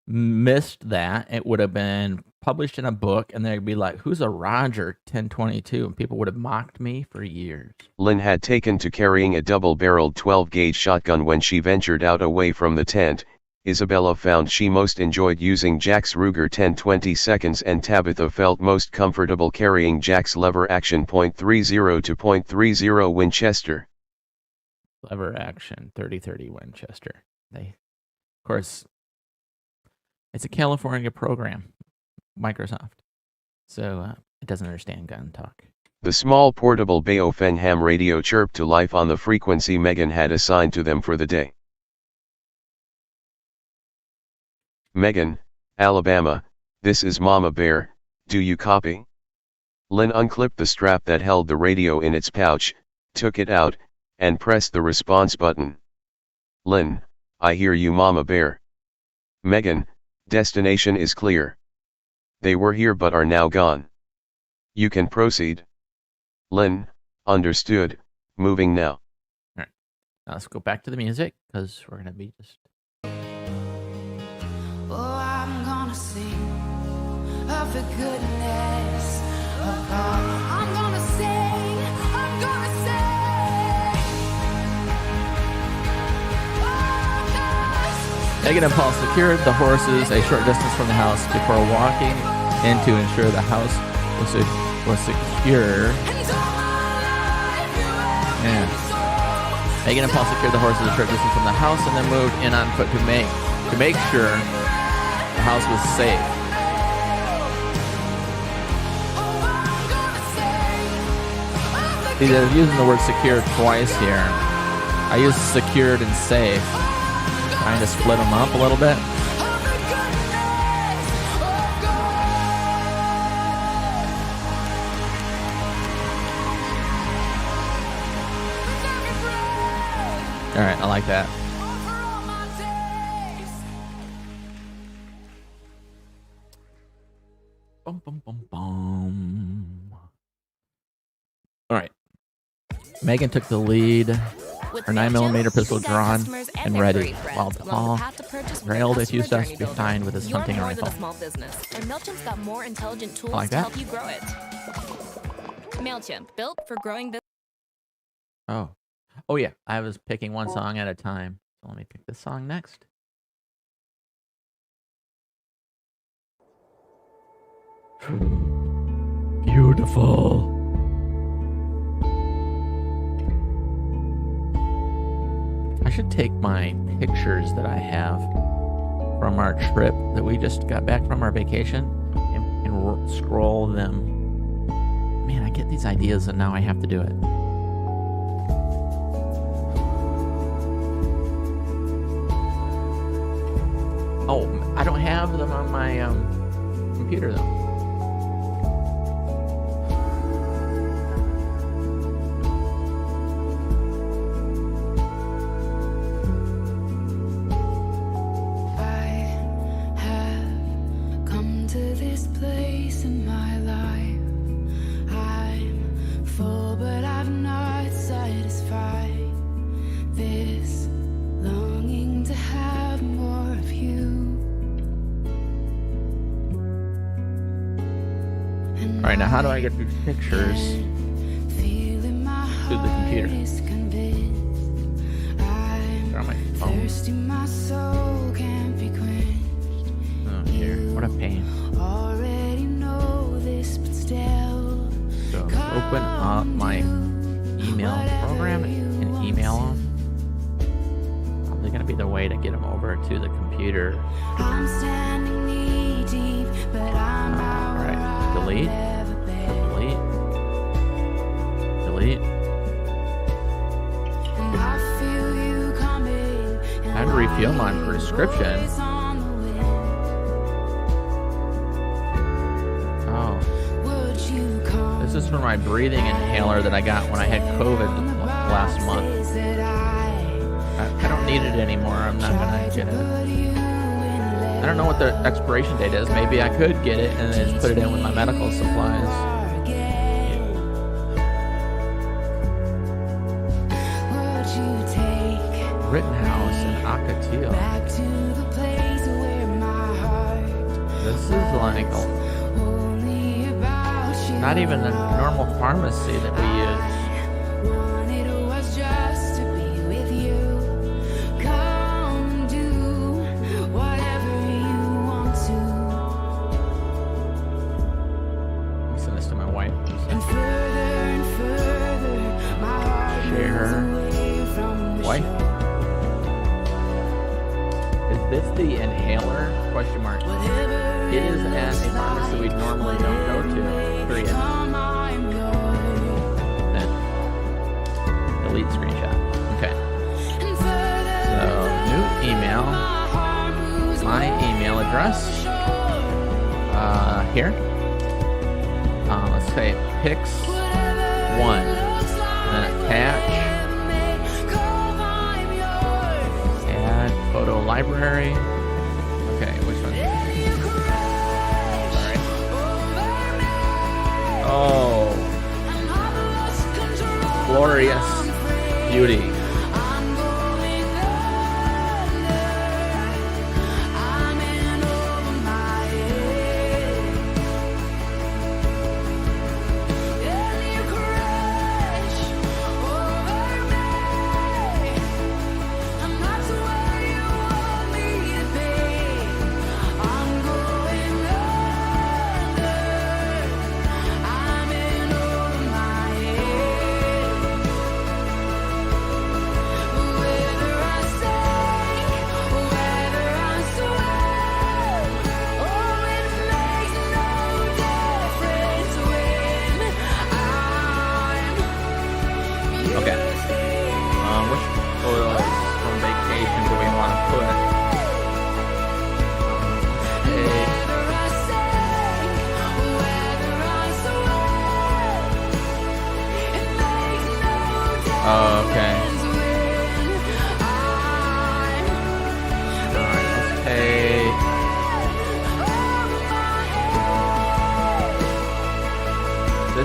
A: missed that. It would have been published in a book, and they'd be like, who's a Roger 10-22? And people would have mocked me for years.
I: Lynn had taken to carrying a double-barreled 12-gauge shotgun when she ventured out away from the tent. Isabella found she most enjoyed using Jack's Ruger 10-20 and Tabitha felt most comfortable carrying Jack's lever action .30 to .30 Winchester.
A: Lever action 30-30 Winchester. Of course, it's a California program, Microsoft, so it doesn't understand gun talk.
I: The small portable Baofeng ham radio chirped to life on the frequency Megan had assigned to them for the day. Megan, Alabama, this is Mama Bear, do you copy? Lynn unclipped the strap that held the radio in its pouch, took it out, and pressed the response button. Lynn, I hear you Mama Bear. Megan, destination is clear. They were here but are now gone. You can proceed. Lynn, understood, moving now.
A: Alright, now let's go back to the music, because we're going to be just...
F: Oh, I'm gonna sing of the goodness of God. I'm gonna sing, I'm gonna sing. Oh,
A: Megan and Paul secured the horses a short distance from the house before walking in to ensure the house was secure. Yeah. Megan and Paul secured the horses a short distance from the house and then moved in on foot to make sure the house was safe. See, they're using the word secured twice here. I use secured and safe, trying to split them up a little bit. All right, I like that. Bum, bum, bum, bum. All right. Megan took the lead, her 9mm pistol drawn and ready, while Paul railed a few steps behind with his hunting rifle.
C: Small business, and MailChimp's got more intelligent tools
A: like
C: to
A: that.
C: help you grow it. MailChimp, built for growing business.
A: Oh yeah, I was picking one song at a time. So let me pick this song next. Beautiful. I should take my pictures that I have from our trip that we just got back from our vacation and scroll them. Man, I get these ideas and now I have to do it. Oh, I don't have them on my computer though. Alright, now how do I get these pictures to the computer? They're on my phone. Oh, here. What a pain. So, open up my email program and email them. Probably going to be the way to get them over to the computer. Alright, delete. Delete. I had to refill my prescription. Oh. This is for my breathing inhaler that I got when I had COVID last month. I don't need it anymore. I'm not gonna get it. I don't know what the expiration date is. Maybe I could get it and then put it in with my medical supplies. Rittenhouse and Ocotillo. This is like not even a normal pharmacy that we use. I'll send this to my wife. Share. Wife? Is this the inhaler? Question mark. It is at a pharmacy we normally don't go to. Period. Then delete screenshot. Okay. So new email. My email address address. Here. Let's say Pix 1. And then attach. Add photo library. Okay, which one? Alright. Oh. Glorious beauty.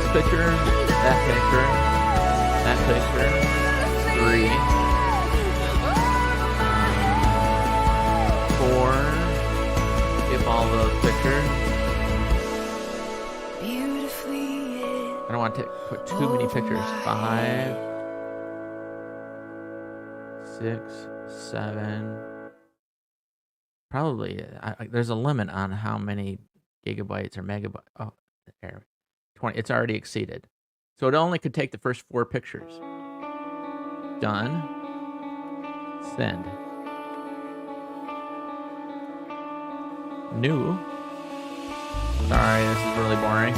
A: Picture, that picture, that picture, 3, 4, skip all those pictures. I don't want to put too many pictures. 5, 6, 7. Probably, there's a limit on how many gigabytes or megabytes. Oh, there. 20. It's already exceeded. So it only could take the first 4 pictures. Done. Send. New. Sorry, this is really boring.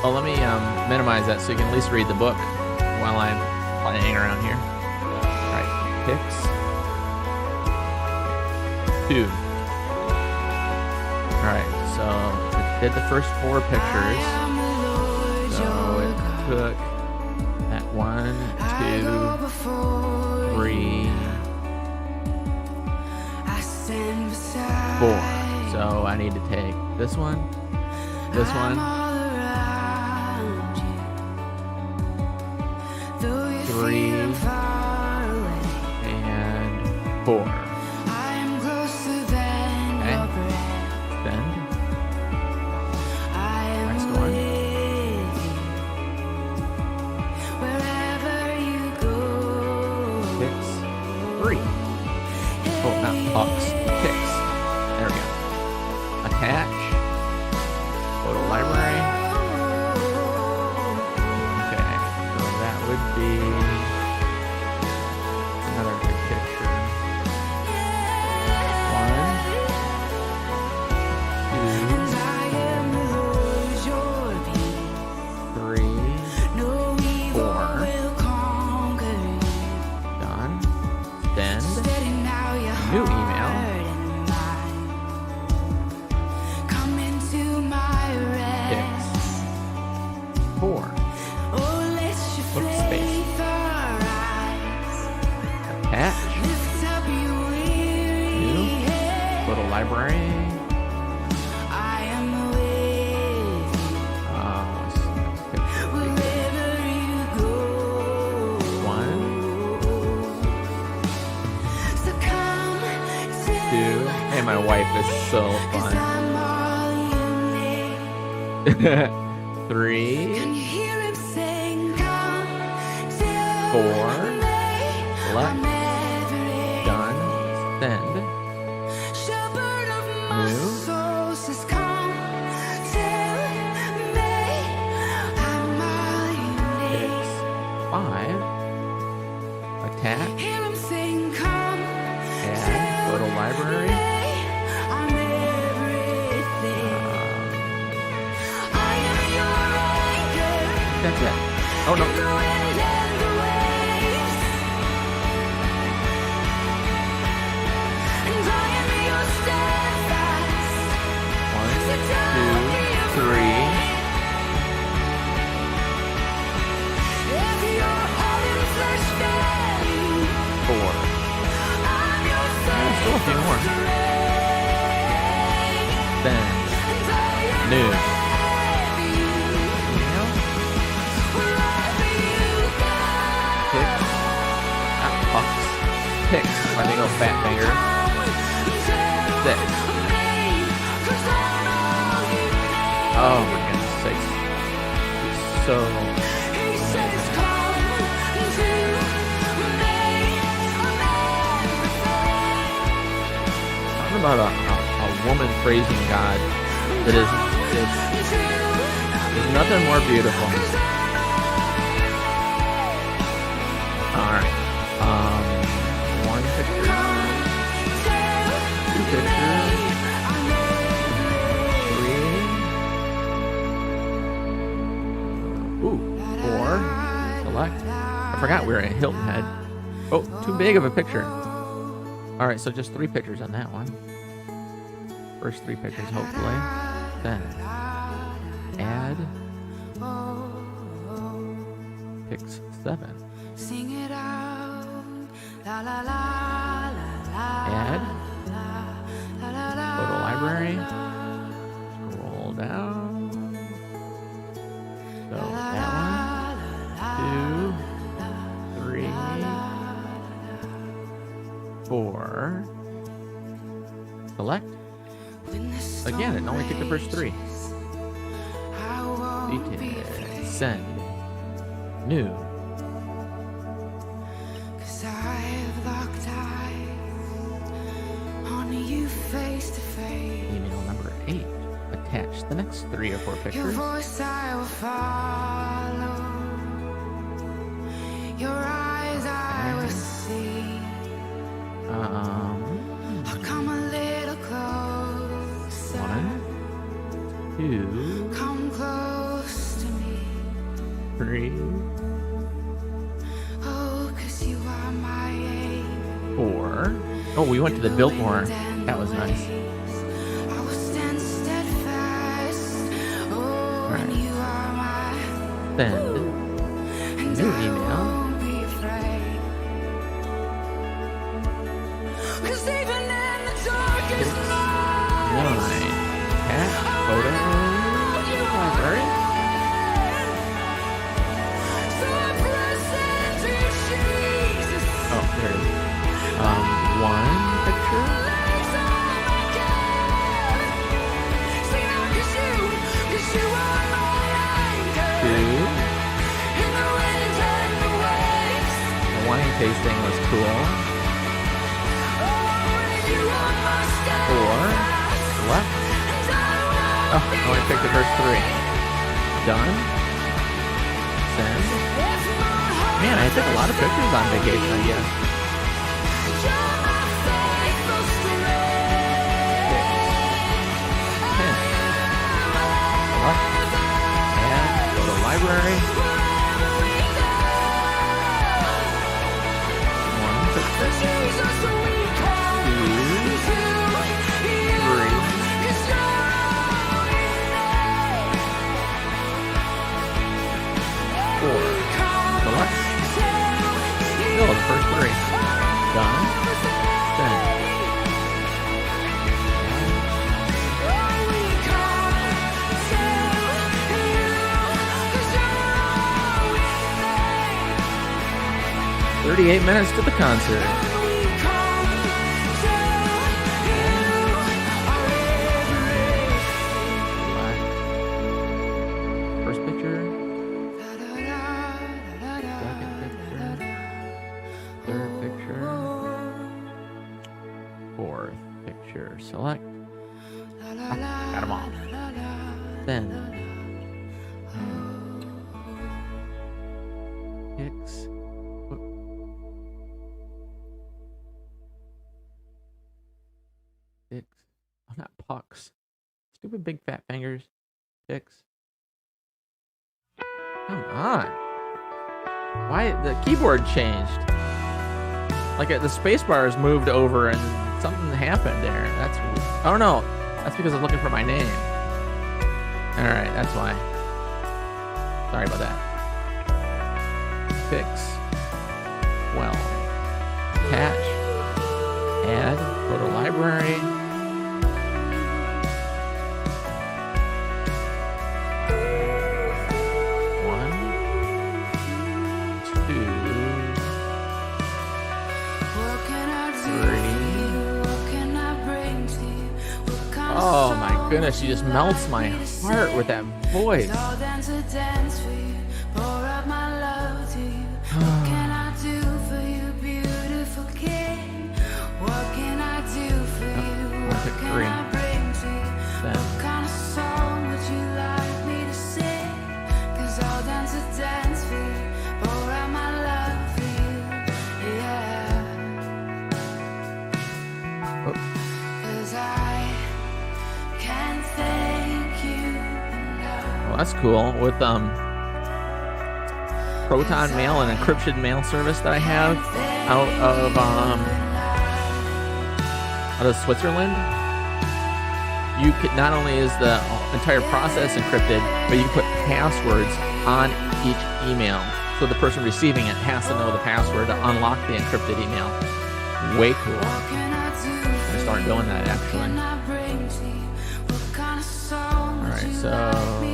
A: Oh, let me minimize that so you can at least read the book while I'm playing around here. All right, Pix 2. All right. So it did the first 4 pictures. So it took that 1, 2, 3, 4. So I need to take this one, and 3, and 4. Okay. Send. Box Pix. There we go. Attach. Photo library. Okay, so that would be another good picture. 1, 2, 3, 4. Done. Send. New email. Pix 4. Workspace. Attach. New. Little library. Hey, my wife is so fun. 3, 4, left, done, send, new, Pix 5, attach, add, go to library. That's it. Oh no. Send. New. Email. Pics. Not pucks. Pics. I think I'll fat finger. 6. Oh, for goodness sakes. So. Talking about a woman praising God that is there's nothing more beautiful. Alright. One picture. 2 pictures. 3. Ooh, 4. Select. I forgot we were at Hilton Head. Oh, too big of a picture. Alright, so just 3 pictures on that one. First 3 pictures, hopefully. Then add pics 7.
F: Sing it out. La la la la la.
A: Add photo library. Scroll down. So that one. 2, 3, 4. Select. Again, it only took the first 3. Detail. Send. New.
F: Cause I've locked eyes on you face to face.
A: Email number 8. Attach the next 3 or 4
F: Your
A: pictures.
F: voice I will follow. Your eyes I will see. I'll come a little closer.
A: 1, 2,
F: Come close to me.
A: 3,
F: Oh, cause you are my aim.
A: 4. Oh, we went to the Biltmore. That was nice.
F: I will stand steadfast. Oh,
A: Alright.
F: and you are my.
A: Send. New email.
F: Don't be afraid. Cause even in the darkest night.
A: 9. Attach photo library.
F: So I press into Jesus.
A: Oh, there it is. 1 picture.
F: Sing out cause you are my anchor.
A: 2.
F: In the wind and the waves.
A: The wine tasting was cool.
F: You are my
A: 4. Left. Oh, I only picked the first 3. Done. Send. Man, I took a lot of pictures on vacation, I guess. And go to library. 1 picture. 2, 3, 4. Select. No, the first 3. Done. Send. 38 minutes to the concert. First picture. Second picture. Third picture. Fourth picture. Select. Got them all. Then. Pics. Pics. Oh, not pucks. Stupid big fat fingers. Pics. Come on. Why the keyboard changed? Like the space bars moved over and something happened there. That's oh no. That's because I was looking for my name. Alright, that's why. Sorry about that. Fix. Well. Attach. Add. Go to library. Oh my goodness, she just melts my heart with that voice.
F: I'll dance a dance for you, pour out my love to you. What can I do for you, beautiful king? What can I do for you? What can I bring to you? What kind of song would you like me to sing? 'Cause I'll dance a dance for you, pour out my love for you, yeah. 'Cause I can't thank you enough.
A: Well, that's cool. With Proton Mail, an encryption mail service that I have out of Switzerland. You could, not only is the entire process encrypted, but you can put passwords on each email, so the person receiving it has to know the password to unlock the encrypted email. Way cool. I started doing that actually. All right, so 1,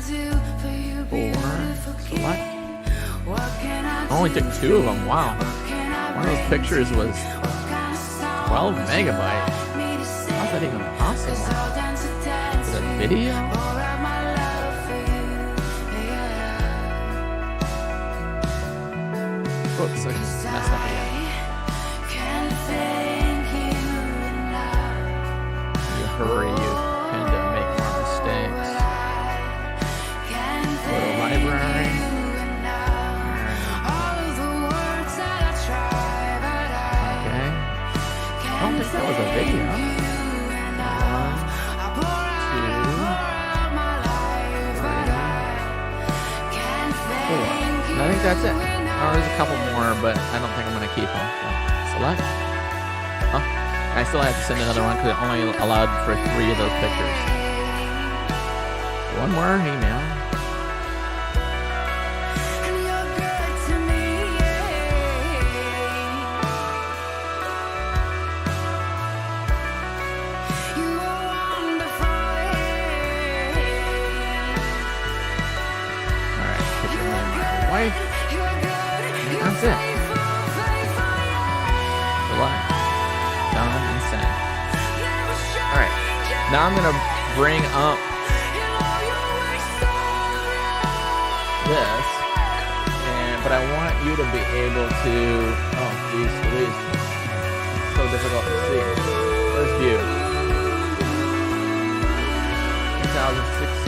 A: 2, 3, 4. Select. I only took 2 of them. Wow. One of those pictures was 12 megabytes. How's that even possible? Is it a video? Oops, I just messed up again. You hurry, you tend to make more mistakes. Go to library. Okay. I don't think that was a video. 1, 2, 3, 4. I think that's it. Oh, there's a couple more, but I don't think I'm going to keep them. So, select. Oh, I still have to send another one because it only allowed for 3 of those pictures. One more email. All right, picture of my wife. That's it. Select. Done and send. Alright. Now I'm gonna bring up this. But I want you to be able to, oh geez Louise. It's so difficult to see. Where's view? 2016.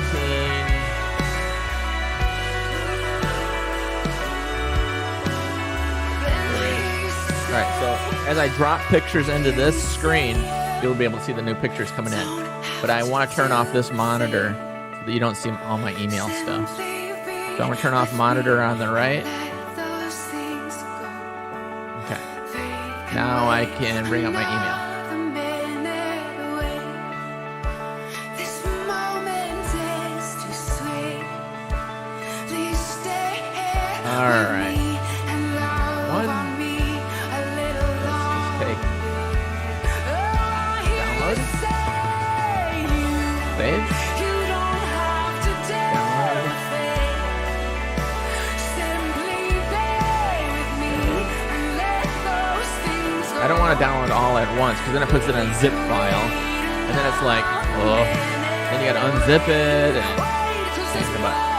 A: Alright, so as I drop pictures into this screen, you'll be able to see the new pictures coming in. But I want to turn off this monitor so that you don't see all my email stuff. So I'm going to turn off monitor on the right. Okay. Now I can bring up my email. Alright. Save. I don't want to download all at once because then it puts it in a zip file, and then it's like, oh, then you got to unzip it and change the button.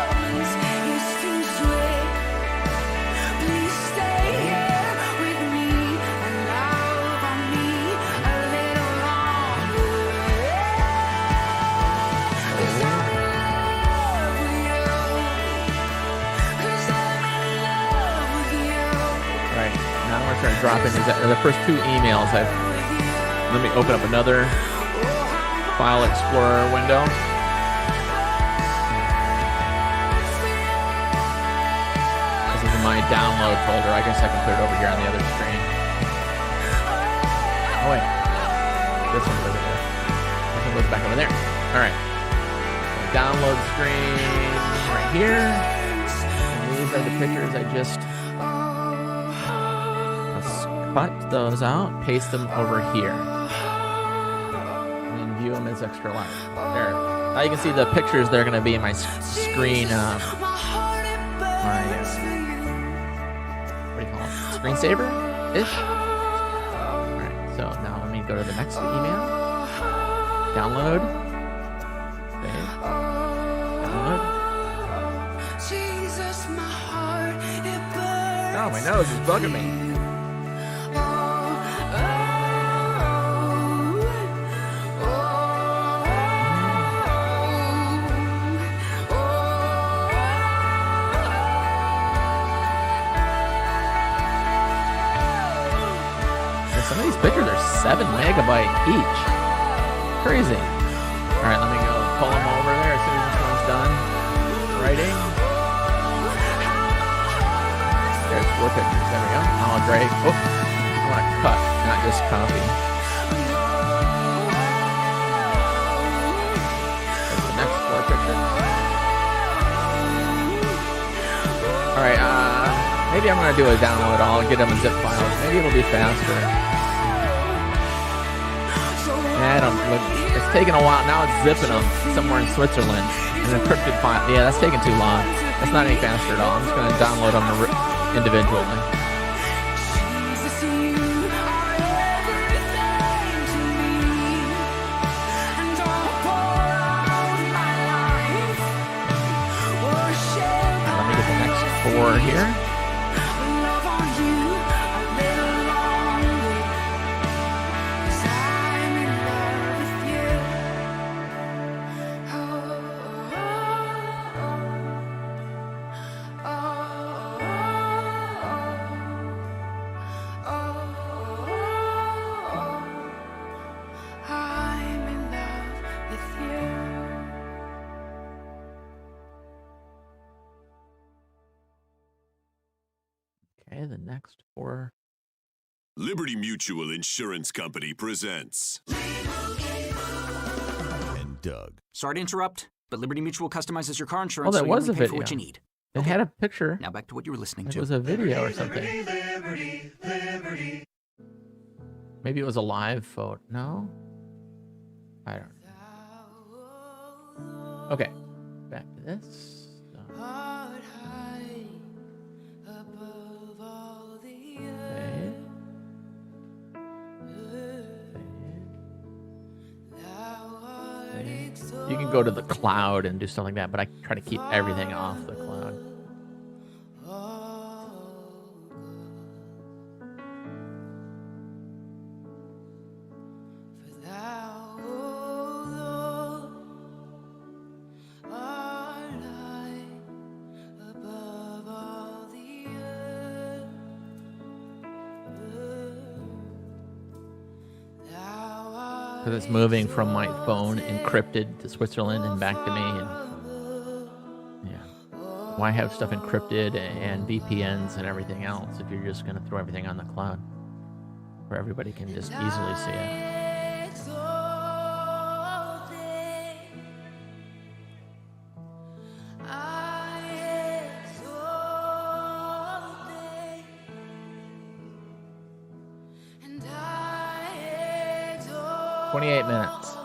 A: Start dropping the first 2 emails. Let me open up another File Explorer window. This is my download folder. I guess I can put it over here on the other screen. Oh wait, this one goes over there. This one goes back over there. All right, download screen right here. And these are the pictures I just. Cut those out, paste them over here, and then view them as extra large. There. Now you can see the pictures that are going to be in my screen. What do you call them? screensaver-ish. All right, so now let me go to the next email. Download. Save. Download.
F: Jesus, my heart, it burns.
A: Oh, my nose is bugging me. Some of these pictures are 7 megabyte each. Crazy. All right, let me go pull them over there as soon as this one's done. Writing. There's 4 pictures. There we go. Oh, great. Oh, I want to cut, not just copy. There's the next 4 pictures. All right, maybe I'm going to do a download all and get them in zip files. Maybe it'll be faster. I don't look. It's taking a while. Now it's zipping them somewhere in Switzerland. An encrypted file. Yeah, that's taking too long. That's not any faster at all. I'm just going to download them individually. Let me get the next 4 here. Okay, the next 4.
Q: Liberty Mutual Insurance Company presents. And Doug.
R: Sorry to interrupt, but Liberty Mutual customizes your car insurance
A: Oh, that
R: so
A: was
R: you
A: a
R: only pay for
A: video.
R: what you need.
A: It had a picture.
R: Now back to what you were listening to.
A: It was a video or something. Maybe it was a live photo. No? I don't know. Okay. Back to this. You can go to the cloud and do something like that, but I try to keep everything off the cloud. Because it's moving from my phone encrypted to Switzerland and back to me. And yeah, why have stuff encrypted and VPNs and everything else if you're just going to throw everything on the cloud where everybody can just easily see it? Minutes.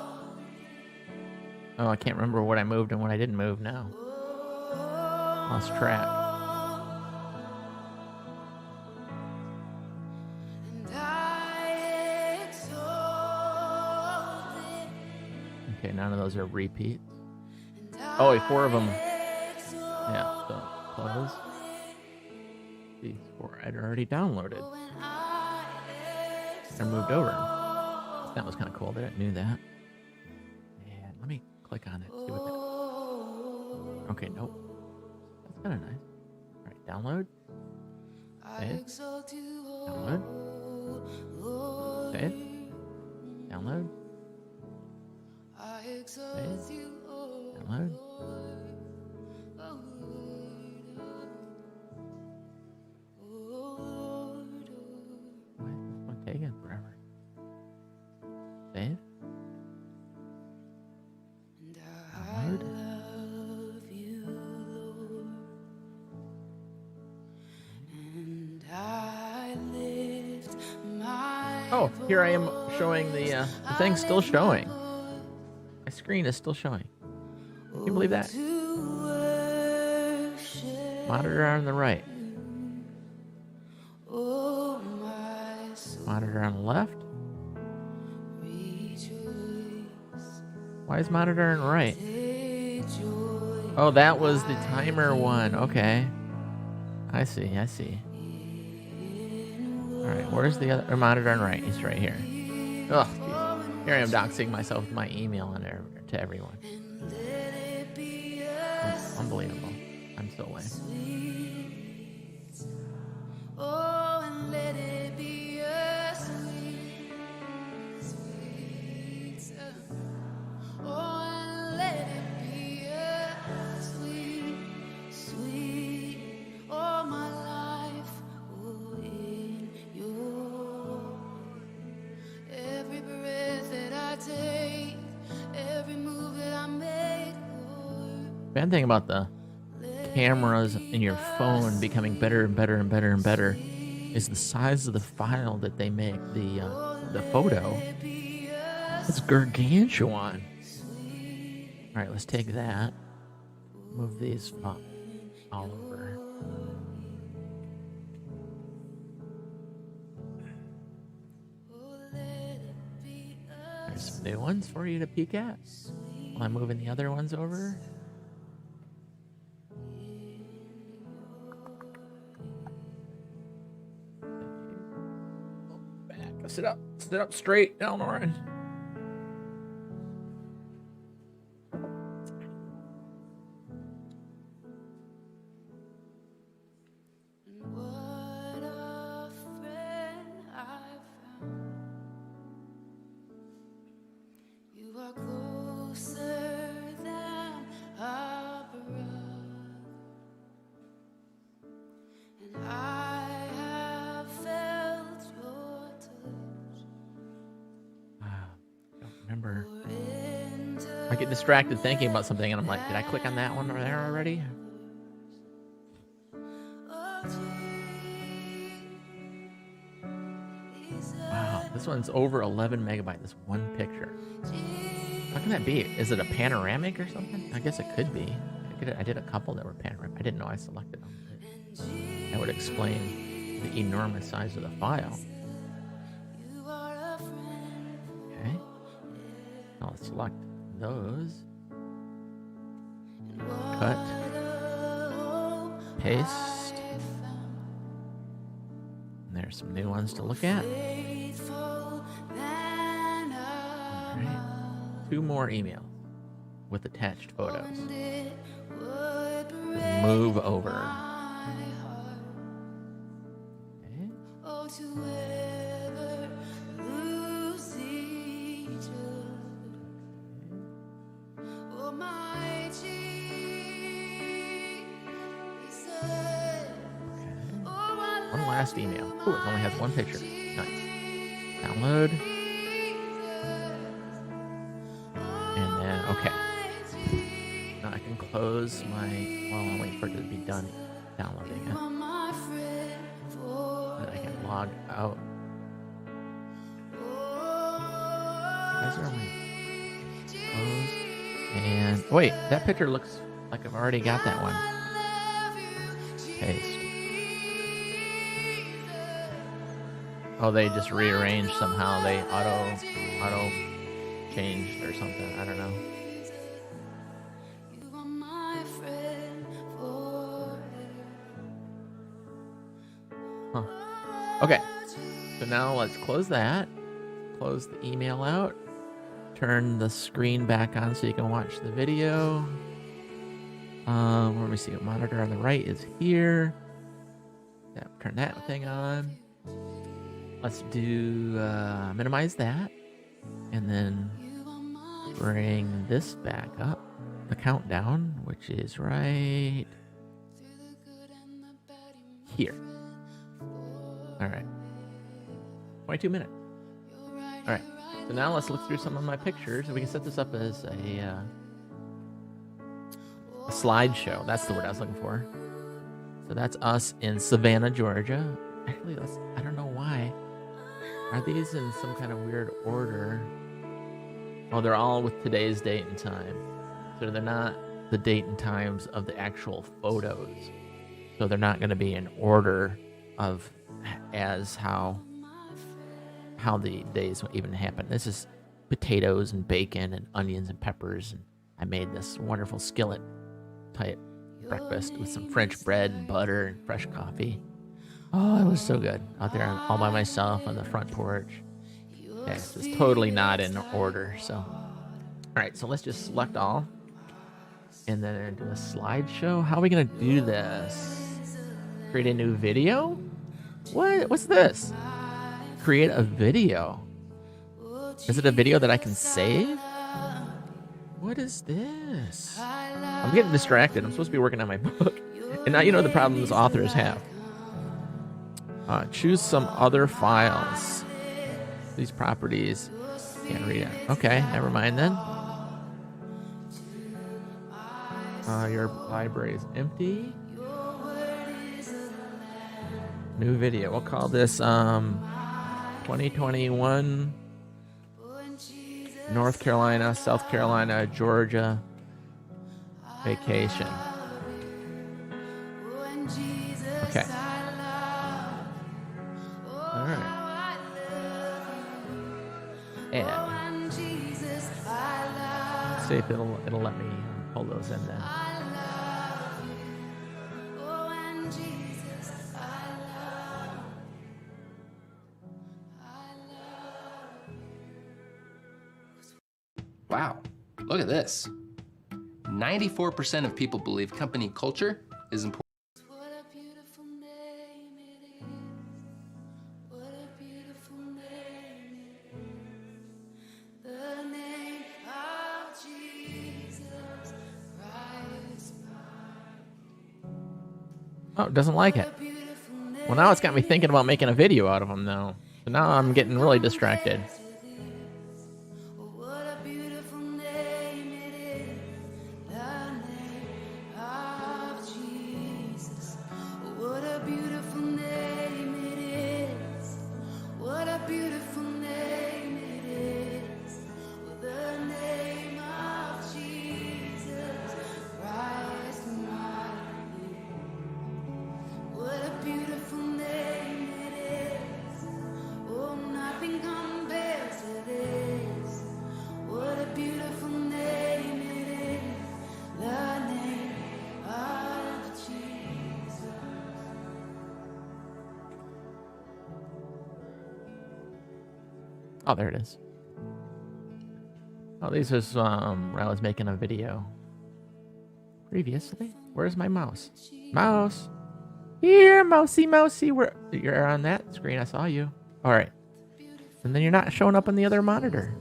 A: Oh, I can't remember what I moved and what I didn't move now. Lost track. Okay, none of those are repeats. Oh, wait, 4 of them. Yeah, so close. These 4 I'd already downloaded. I moved over. That was kind of cool. I didn't know that. And let me click on it. See what that. Okay, nope. That's kind of nice. All right, download. Save. Download. Save. Download. Save. Download. Why is this one taking forever? Save. Download. Oh, here I am showing the thing's still showing. My screen is still showing. Can you believe that? Monitor on the right. Monitor on the left. Why is monitor on the right? Oh, that was the timer one. Okay. I see. All right, where's the other monitor on the right? He's right here. Oh, geez. Here I am doxing myself with my email and to everyone. Unbelievable. I'm so lame.
F: Oh, and let it be a sweet, sweet. Oh, and let it be a sweet, sweet. Oh, my life, oh, in your. Every breath that I take, every move that I make.
A: Bad thing about the cameras in your phone becoming better and better and better and better is the size of the file that they make. The photo, it's gargantuan. All right, let's take that. Move these all over. There's some new ones for you to peek at while I'm moving the other ones over. Sit up straight, Eleanor.
F: What a friend I found. You are closer than a brother, and I have felt your touch.
A: Don't remember. I get distracted thinking about something, and I'm like, did I click on that one over there already? Wow, this one's over 11 megabytes. This one picture. How can that be? Is it a panoramic or something? I guess it could be. I did a couple that were panoramic. I didn't know I selected them. That would explain the enormous size of the file. Okay. I'll select those. Cut. Paste. And there's some new ones to look at. Alright. 2 more emails with attached photos. Move over. One last email. Oh, it only has one picture. Nice. Download. And then, okay. Now I can close my... Well, I'll wait for it to be done downloading it. And I can log out. Why is there only... Close. And... Wait, that picture looks like I've already got that one. Paste. Oh, they just rearranged somehow. They auto changed or something. I don't know. Huh. Okay. So now let's close that. Close the email out. Turn the screen back on so you can watch the video. Let me see. The monitor on the right is here. Yeah, turn that thing on. Let's do minimize that, and then bring this back up. The countdown, which is right here. All right, 22 minutes. All right, so now let's look through some of my pictures, and we can set this up as a slideshow. That's the word I was looking for. So that's us in Savannah, Georgia. Actually, I don't know why. Are these in some kind of weird order? Oh, they're all with today's date and time. So they're not the date and times of the actual photos. So they're not going to be in order of as how how the days even happen. This is potatoes and bacon and onions and peppers, and I made this wonderful skillet type breakfast with some French bread and butter and fresh coffee. Oh, it was so good out there all by myself on the front porch. Okay, so it's totally not in order. So, all right, so let's just select all, and then do a slideshow. How are we gonna do this? Create a new video? What's this? Create a video. Is it a video that I can save? What is this? I'm getting distracted. I'm supposed to be working on my book. And now you know the problems authors have. Choose some other files. These properties. Can't read it. Okay, never mind then. Your library is empty. New video. We'll call this 2021 North Carolina, South Carolina, Georgia vacation. Okay. All right. And let's see if it'll let me pull those in then.
E: Wow, look at this. 94% of people believe company culture is important.
A: Oh, it doesn't like it. Well, now it's got me thinking about making a video out of them, though. So now I'm getting really distracted. Oh, there it is. Oh, this is where I was making a video previously. Where's my mouse? Mouse! Here, mousey. Where you're on that screen, I saw you. All right. And then you're not showing up on the other monitor.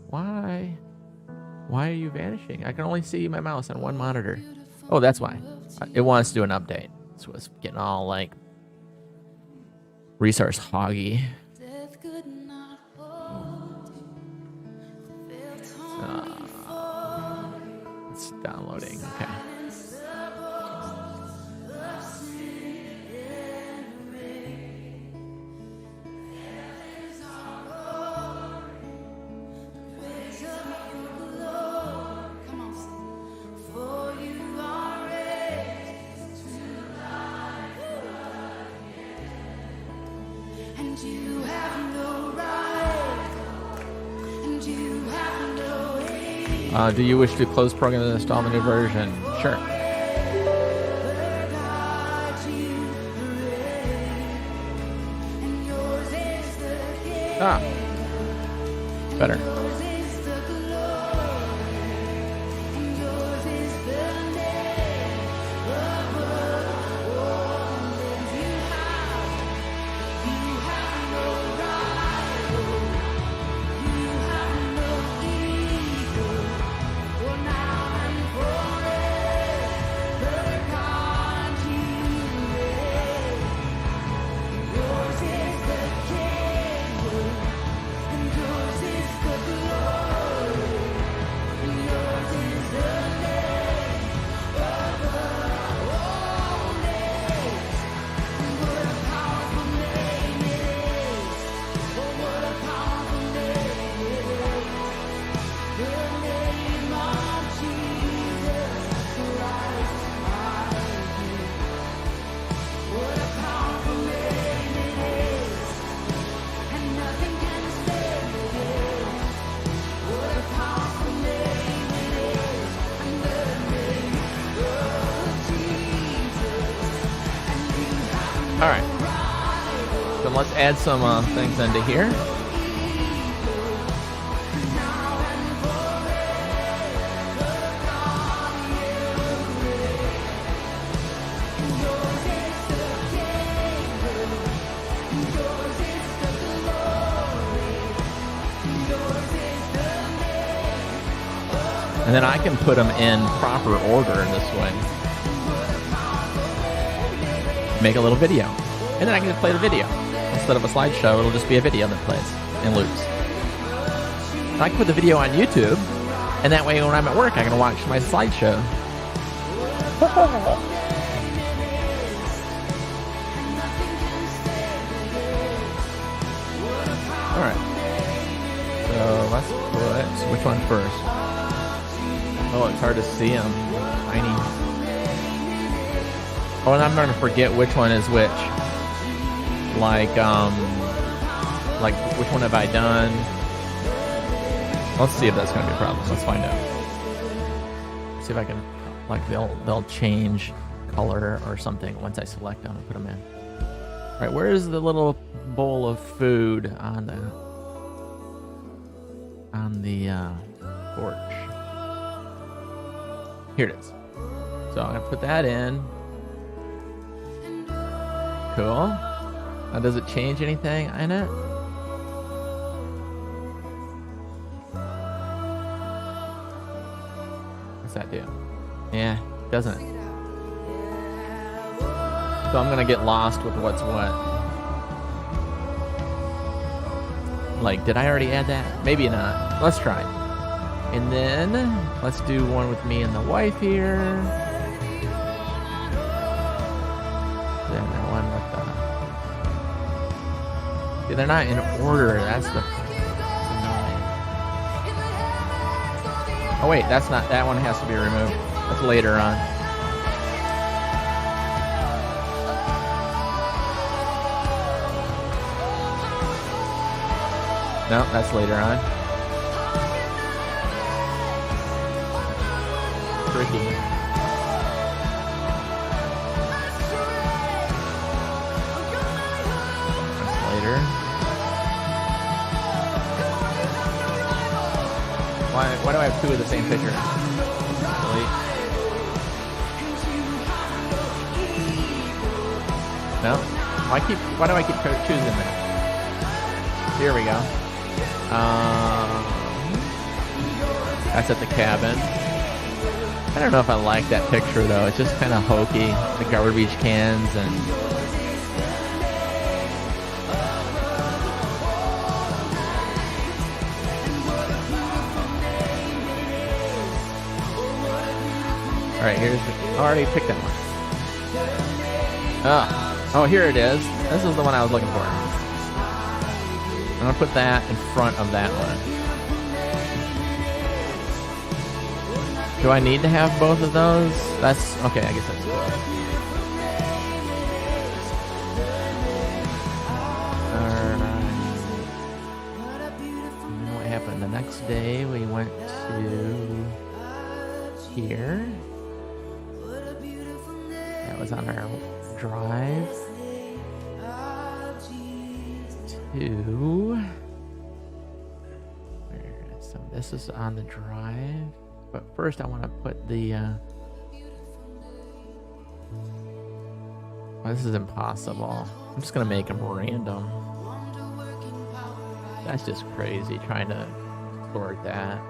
A: Why? Why are you vanishing? I can only see my mouse on one monitor. Oh, that's why. It wants to do an update. So it's getting all like resource hoggy. It's downloading. Okay. Do you wish to close program and install the new version? Sure. Better. All right. So let's add some things into here. And then I can put them in proper order this way. Make a little video. And then I can just play the video. Instead of a slideshow, it'll just be a video that plays in loops. And I can put the video on YouTube, and that way when I'm at work, I can watch my slideshow. Alright. So let's put, which one first? Oh, it's hard to see them. Tiny. Oh, and I'm going to forget which one is which. Like which one have I done? Let's see if that's going to be a problem. Let's find out. See if I can, like, they'll change color or something once I select them and put them in. All right, where is the little bowl of food on the porch? Here it is. So I'm gonna put that in. Cool. Now, does it change anything in it? What's that do? Yeah, doesn't it? So I'm gonna get lost with what's what. Like, did I already add that? Maybe not. Let's try it. And then let's do one with me and the wife here. Then one with the. See, they're not in order. That's the. Oh wait, that's not. That one has to be removed. That's later on. No, that's later on. Tricky. That's later. Why do I have two of the same picture? Delete. No? Why do I keep choosing that? Here we go. That's at the cabin. I don't know if I like that picture though. It's just kind of hokey. The garbage cans and. All right, here's. I already picked that one. Oh, here it is. This is the one I was looking for. I'm gonna put that in front of that one. Do I need to have both of those? That's okay. I guess that's cool. What happened? The next day we went to here. That was on our drive to. So this is on the drive. But first I want to put the, well, this is impossible. I'm just going to make them random. That's just crazy trying to sort that.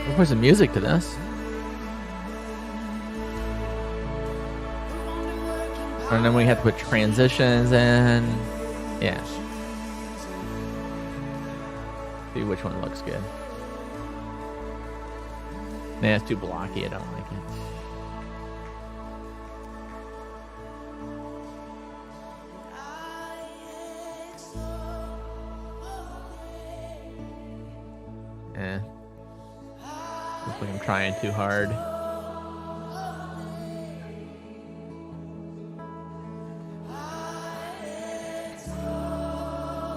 A: We'll put some music to this. And then we have to put transitions in. Yeah. See which one looks good. Nah, it's too blocky. I don't like it. Looks like I'm trying too hard.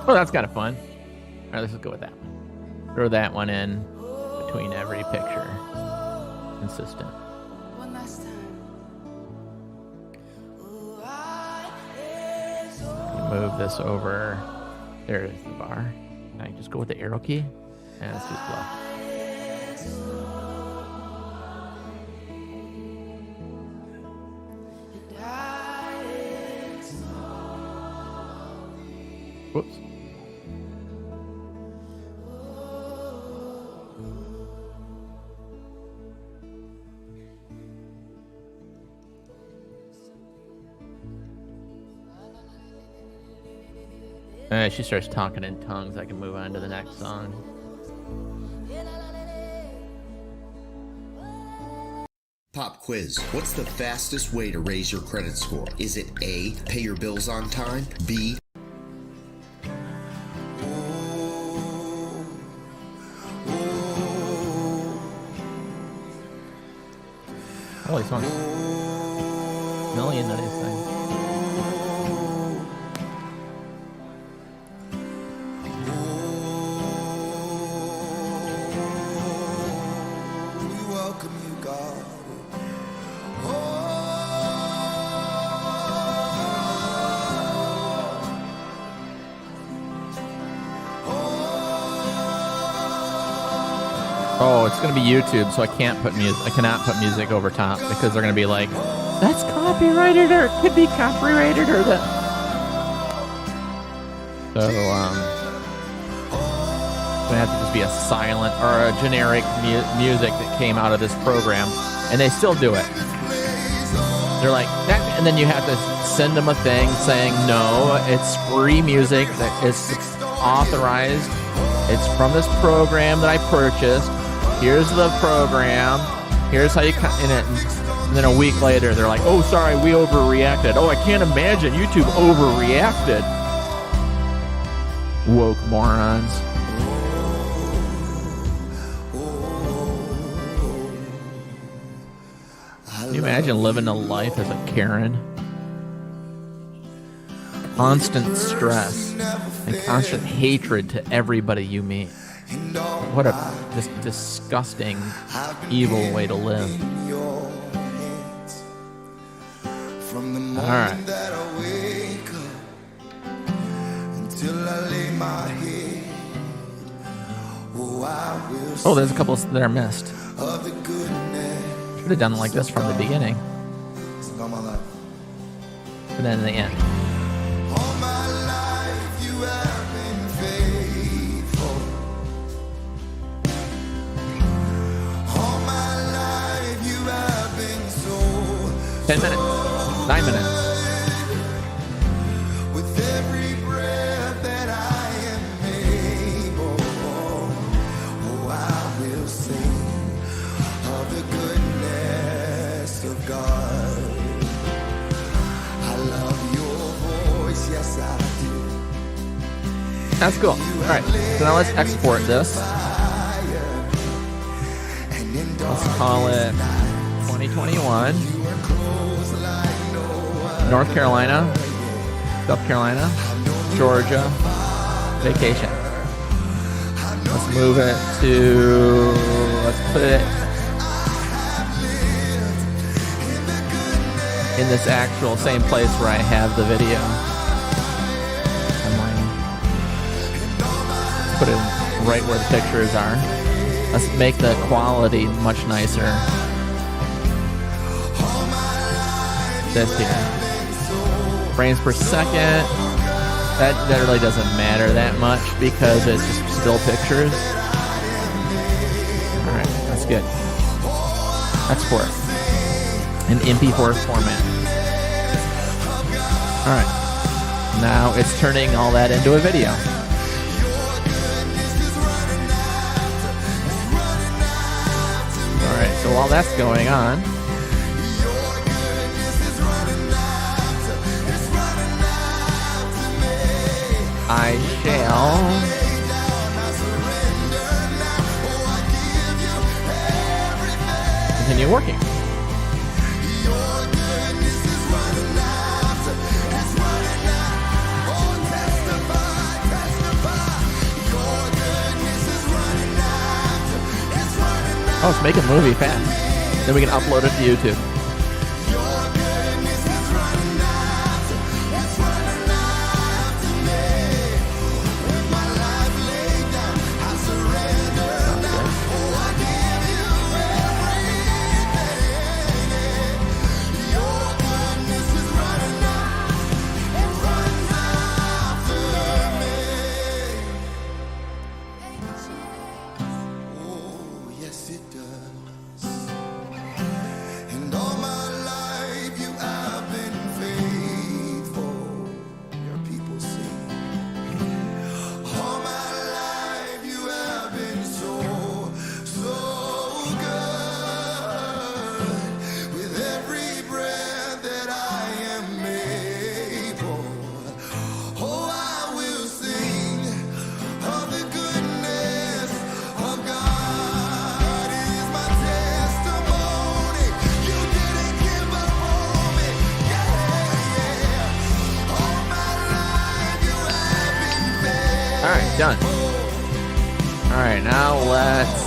A: Oh, that's kind of fun. All right, let's just go with that one. Throw that one in between every picture. Consistent.
F: One last time.
A: Move this over. There is the bar. Now you just go with the arrow key, and it's just left. Whoops. She starts talking in tongues. I can move on to the next song.
K: Pop quiz. What's the fastest way to raise your credit score? Is it A, pay your bills on time? B,
A: Holy smokes. Million of these things.
B: We welcome you, God.
A: Oh, it's gonna be YouTube, so I can't put music. I cannot put music over top because they're gonna be like, "That's copyrighted," or "It could be copyrighted," or that. So, it's gonna have to just be a silent or a generic music that came out of this program, and they still do it. They're like, and then you have to send them a thing saying, "No, it's free music that is authorized. It's from this program that I purchased. Here's the program. Here's how you cut in it." And then a week later, they're like, "Oh, sorry, we overreacted." Oh, I can't imagine YouTube overreacted. Woke morons. Can you imagine living a life as a Karen? Constant stress and constant hatred to everybody you meet. What a just disgusting, evil way to live. All right. Oh, there's a couple that are missed. Should have done it like this from the beginning. And then in the end.
B: You have been faithful. All my life you have been so
A: 10 minutes. 9 minutes.
B: with every breath that I am able. Oh, I will sing of the goodness of God. I love your voice, yes I do.
A: That's cool. All right, so now let's export this. Let's call it 2021 North Carolina, South Carolina, Georgia vacation. Let's move it to, let's put it in this actual same place where I have the video. Put it right where the pictures are. Let's make the quality much nicer. This here. Frames per second. That really doesn't matter that much because it's just still pictures. Alright, that's good. Export. In MP4 format. Alright. Now it's turning all that into a video. So while that's going on, I shall continue working. Oh, let's make a movie fast. Then we can upload it to YouTube. Alright, done. Alright, now let's...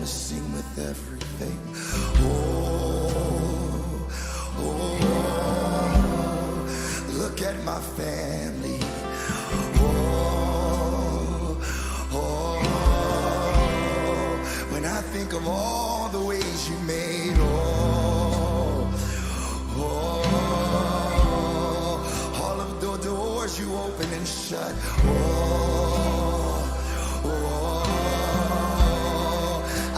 H: Sing with everything. Look at my family. When I think of all the ways you made, all of the doors you open and shut.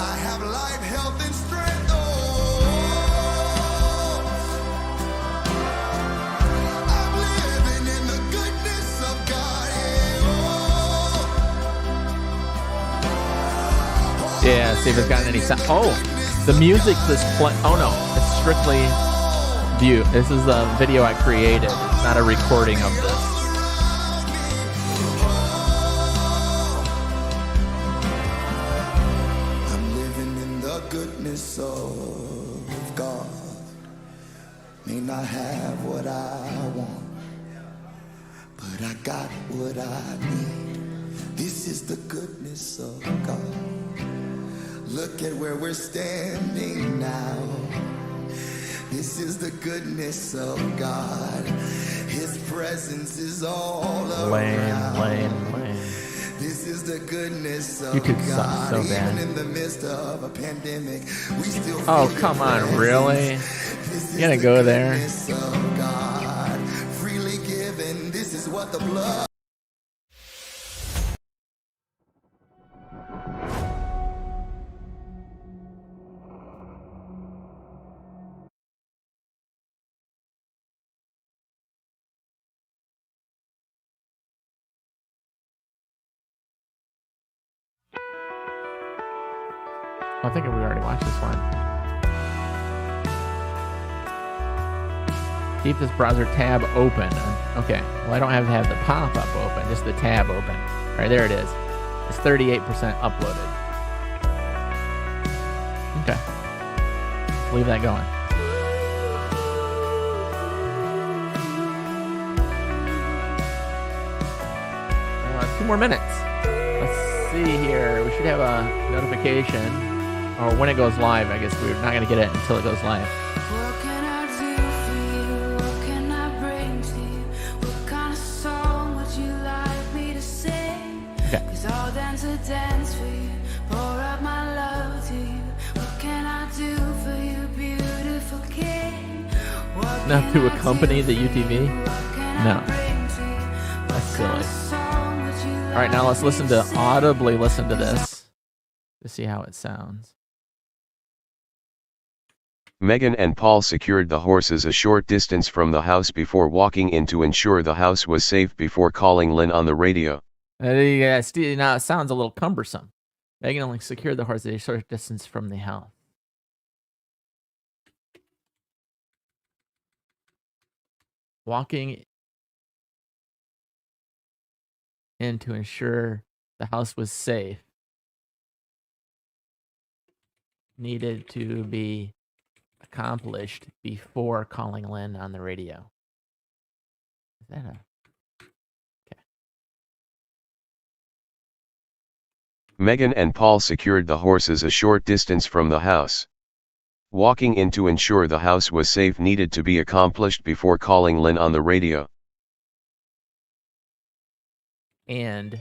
H: I have life, health, and strength. I'm living in the goodness of God.
A: Yeah, see if it's got any sound. Oh, the music that's playing. Oh no, it's strictly view. This is a video I created. It's not a recording of this.
H: Goodness of God. May not have what I want, but I got what I need. This is the goodness of God. Look at where we're standing now. This is the goodness of God. His presence is all around.
A: Lame.
H: This is the goodness of
A: YouTube sucks
H: God.
A: so bad.
H: Even in the midst of a pandemic, we still
A: Oh,
H: feel
A: come
H: the
A: on,
H: presence.
A: really?
H: This
A: You gotta
H: is
A: go
H: the
A: there.
H: goodness of God. Freely given. This is what the blood.
A: I think we already watched this one. Keep this browser tab open. Okay, well I don't have to have the pop-up open, just the tab open. All right, there it is. It's 38% uploaded. Okay, let's leave that going. 2 more minutes. Let's see here. We should have a notification. Or when it goes live, I guess we're not going to get it until it goes live.
F: What can I do for you? What can I bring to you? What kind of song would you like me to sing?
A: Okay.
F: 'Cause I'll dance a dance for you, pour out my love to you. What can I do for you, beautiful king? What
A: Not
F: can
A: to
F: I
A: accompany
F: do
A: the
F: for you?
A: UTV?
F: What can I
A: No.
F: bring to you?
A: That's
F: What kind of
A: silly.
F: song would you
A: All right, now let's
F: like me
A: listen to
F: sing?
A: audibly listen to this. to see how it sounds.
I: Megan and Paul secured the horses a short distance from the house before walking in to ensure the house was safe before calling Lynn on the radio.
A: Yeah, now it sounds a little cumbersome. Megan only secured the horses a short distance from the house. Walking in to ensure the house was safe needed to be accomplished before calling Lynn on the radio. Is that a... Okay.
I: Megan and Paul secured the horses a short distance from the house. Walking in to ensure the house was safe needed to be accomplished before calling Lynn on the radio.
A: And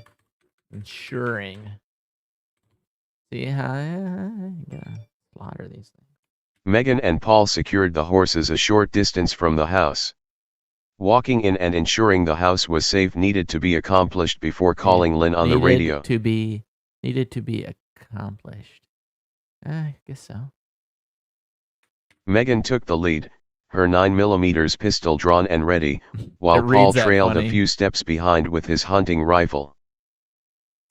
A: ensuring. See how I'm gonna slaughter these things.
I: Megan and Paul secured the horses a short distance from the house. Walking in and ensuring the house was safe needed to be accomplished before calling Lynn on the radio.
A: Needed to be accomplished. I guess so.
I: Megan took the lead, her 9mm pistol drawn and ready, while Paul trailed a few steps behind with his hunting rifle.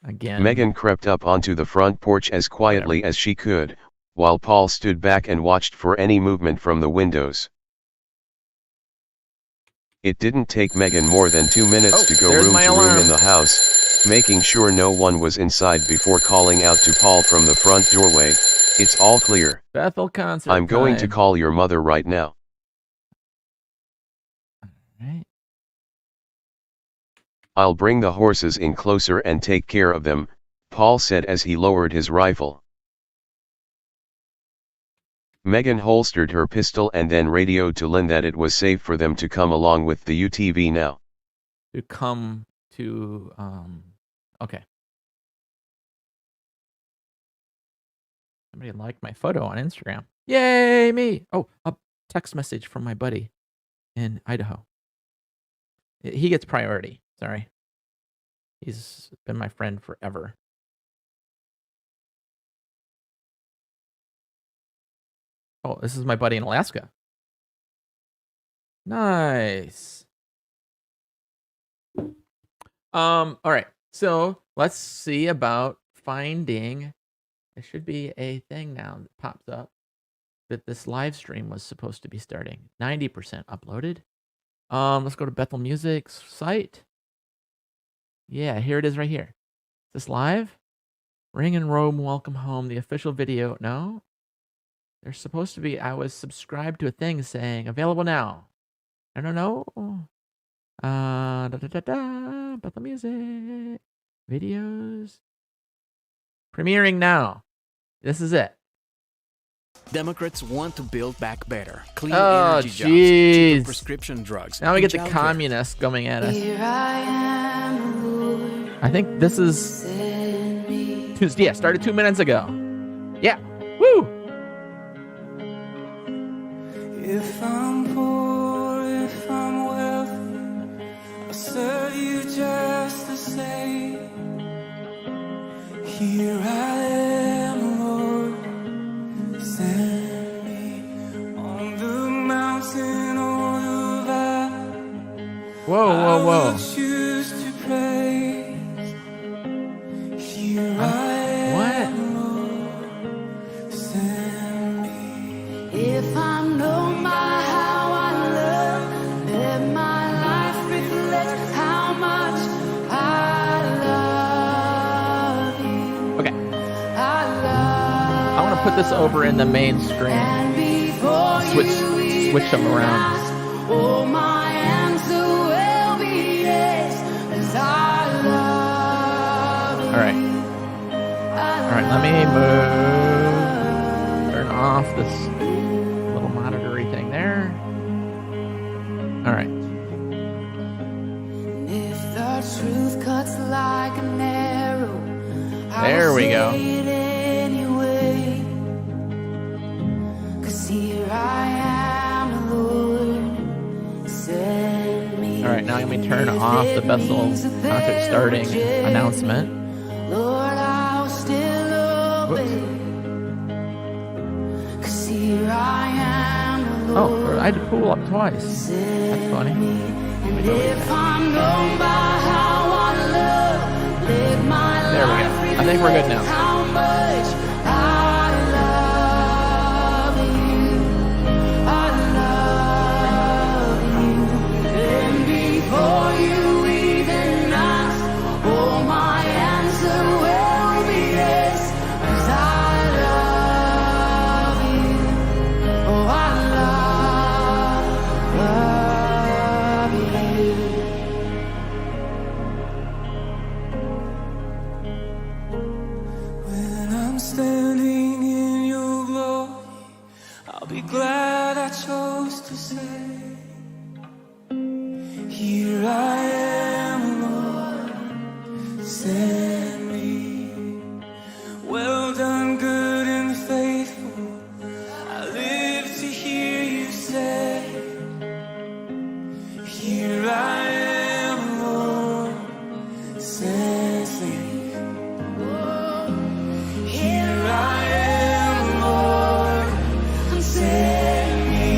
A: Again.
I: Megan crept up onto the front porch as quietly as she could, while Paul stood back and watched for any movement from the windows. It didn't take Megan more than 2 minutes to go room to room in the house, making sure no one was inside before calling out to Paul from the front doorway, "It's all clear.
A: Bethel concert
I: I'm going to
A: time."
I: call your mother right now."
A: Right.
I: "I'll bring the horses in closer and take care of them," Paul said as he lowered his rifle. Megan holstered her pistol and then radioed to Lynn that it was safe for them to come along with the UTV now.
A: To come to, okay. Somebody liked my photo on Instagram. Yay, me! Oh, a text message from my buddy in Idaho. He gets priority. Sorry. He's been my friend forever. Oh, this is my buddy in Alaska. Nice. All right. So let's see about finding. There should be a thing now that pops up that this live stream was supposed to be starting. 90% uploaded. Let's go to Bethel Music's site. Yeah, here it is right here. Is this live? Ring and Rome, welcome home. The official video. No. There's supposed to be. I was subscribed to a thing saying available now. I don't know. Bethel Music videos premiering now. This is it.
S: Democrats want to build back better. Clean
A: Oh,
S: energy jobs, cheaper
A: jeez.
S: prescription drugs.
A: Now we
S: and
A: get the
S: childcare.
A: communists coming at us.
F: Here I am, Lord,
A: I think this is.
F: send me.
A: Yeah, started 2 minutes ago. Yeah. Woo!
B: If I'm poor, if I'm wealthy, I'll serve you just the same. Here I am, Lord, send me on the mountain or the valley.
A: Whoa,
B: I
A: whoa, whoa.
B: will choose to praise. Here I am, Lord, send me.
F: If I know my how I love, let my life reflect how much I love you.
A: Okay.
F: I love
A: I want to put this over in the main screen.
F: and before
A: Switch them around.
F: oh, my answer will be yes, as I love you.
A: All right. All right, let me move. Turn off this little monitory thing there. All right.
F: If the truth cuts like an arrow,
A: There we go.
F: say it anyway. 'Cause here I am, Lord, send me.
A: All right, now let me turn off the Bethel concert starting announcement.
F: Lord, I'll still obey.
A: had to pull up twice. That's funny.
F: And if I'm known by how I love, let my
A: There we go. I think we're good now.
F: how much I love you. I love you. And before you even ask, oh, my answer will be yes. 'Cause I love you. Oh, I love you.
B: When I'm standing in your glory, I'll be glad I chose to say, here I am, Lord, send me. Well done, good and faithful, I live to hear you say, here I am, Lord, send me. Here I am, Lord, send me.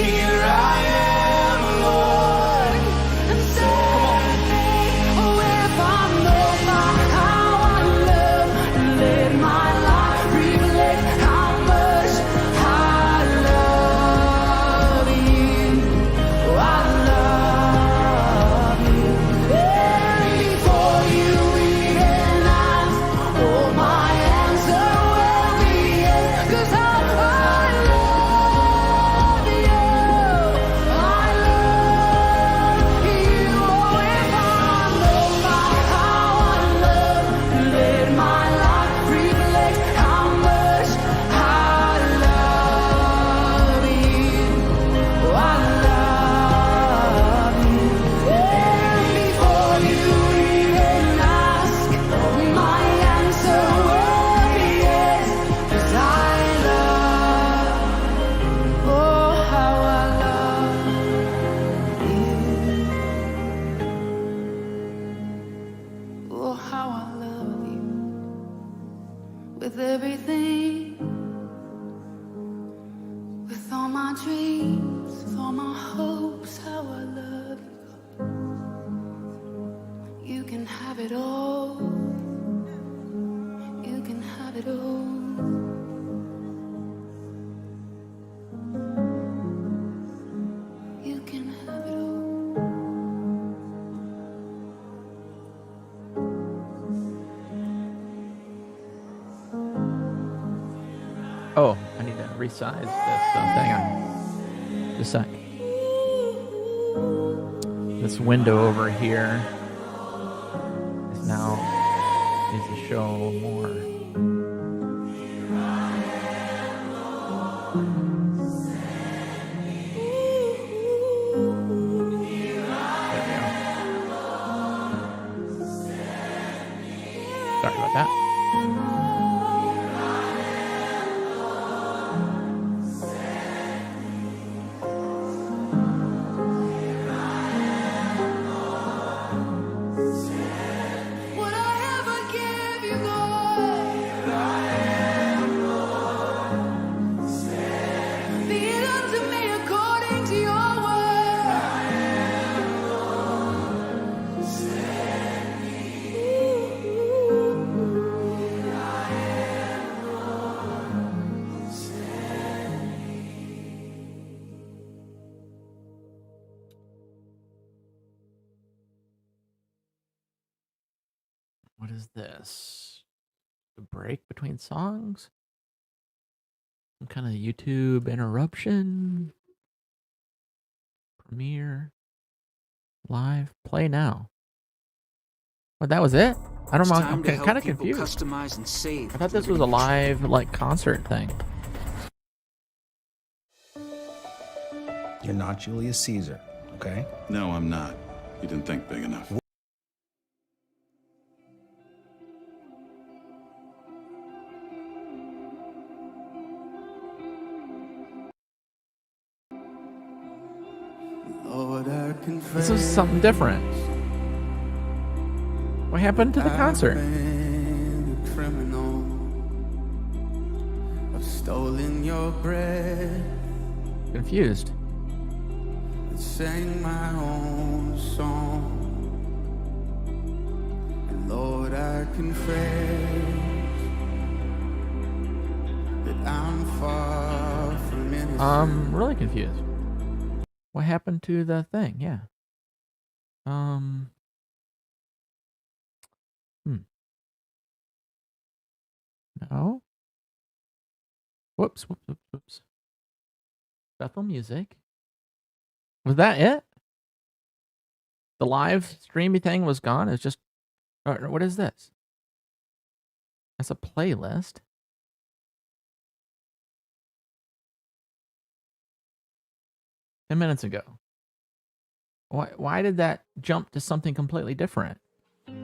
B: Here I am, Lord, send me. Oh, if I'm known by how I love, let my life reflect how much I love you. Oh, I love you. And before you even ask, oh, my answer will be yes. 'Cause I love you. I love you. Oh, if I'm known by how I love, let my life reflect how much I love you. Oh, I love you. And before you even ask, my answer will be yes. 'Cause I love, oh, how I love you. Oh, how I love you. With everything, with all my dreams, with all my hopes, how I love you. You can have it all. You can have it all. You can have it all.
A: Oh, I need to resize this thing. Just a sec. This window over here is now needs to show a little more. Sorry about that.
F: Would I ever give you more? Be it unto me according to your
A: What is this? A break between songs? Some kind of YouTube interruption? Premiere? Live? Play now. What, that was it? I don't know. I'm kind of confused.
D: Customize and save.
A: I thought this was a live, like, concert thing.
T: You're not Julius Caesar, okay?
Q: No, I'm not. You didn't think big enough.
B: Lord, I confess.
A: This is something different. What happened to the concert?
B: I've been a criminal. I've stolen your breath,
A: Confused.
B: sang my own song. And Lord, I confess that I'm far from innocent.
A: I'm really confused. What happened to the thing? Yeah. No. Whoops. Bethel Music. Was that it? The live streamy thing was gone? It's just... what is this? That's a playlist. Ten minutes ago. Why did that jump to something completely different? All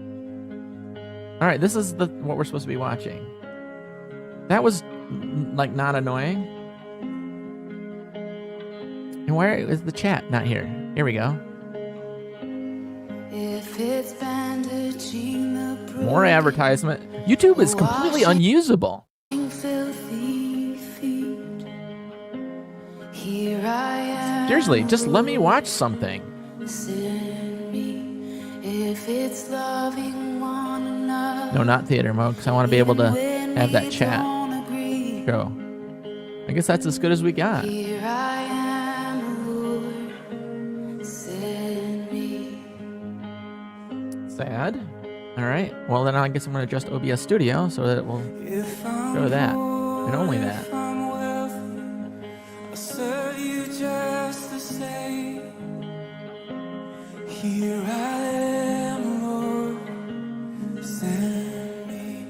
A: right, this is what we're supposed to be watching. That was like not annoying. And where is the chat not here? Here we go.
F: If it's bandaging the
A: More advertisement. YouTube is completely unusable.
F: filthy feet, here I am.
A: Seriously, just let me watch something.
F: Send me if it's loving one another.
A: No, not theater mode, because I want to be able to have that chat show. I guess that's as good as we got.
F: Here I am, Lord, send me.
A: Sad. All right. Well, then I guess I'm going to adjust OBS Studio so that it will show that and only that.
B: I'm wealthy, I'll serve you just the same. Here I am, Lord, send me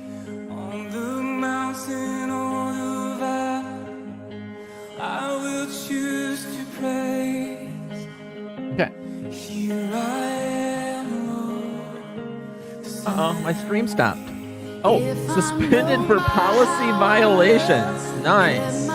B: on the mountain or the valley. I will choose to praise.
A: Okay.
B: Here I am,
A: Uh-oh, my stream stopped. Oh, suspended for policy violations. Nice.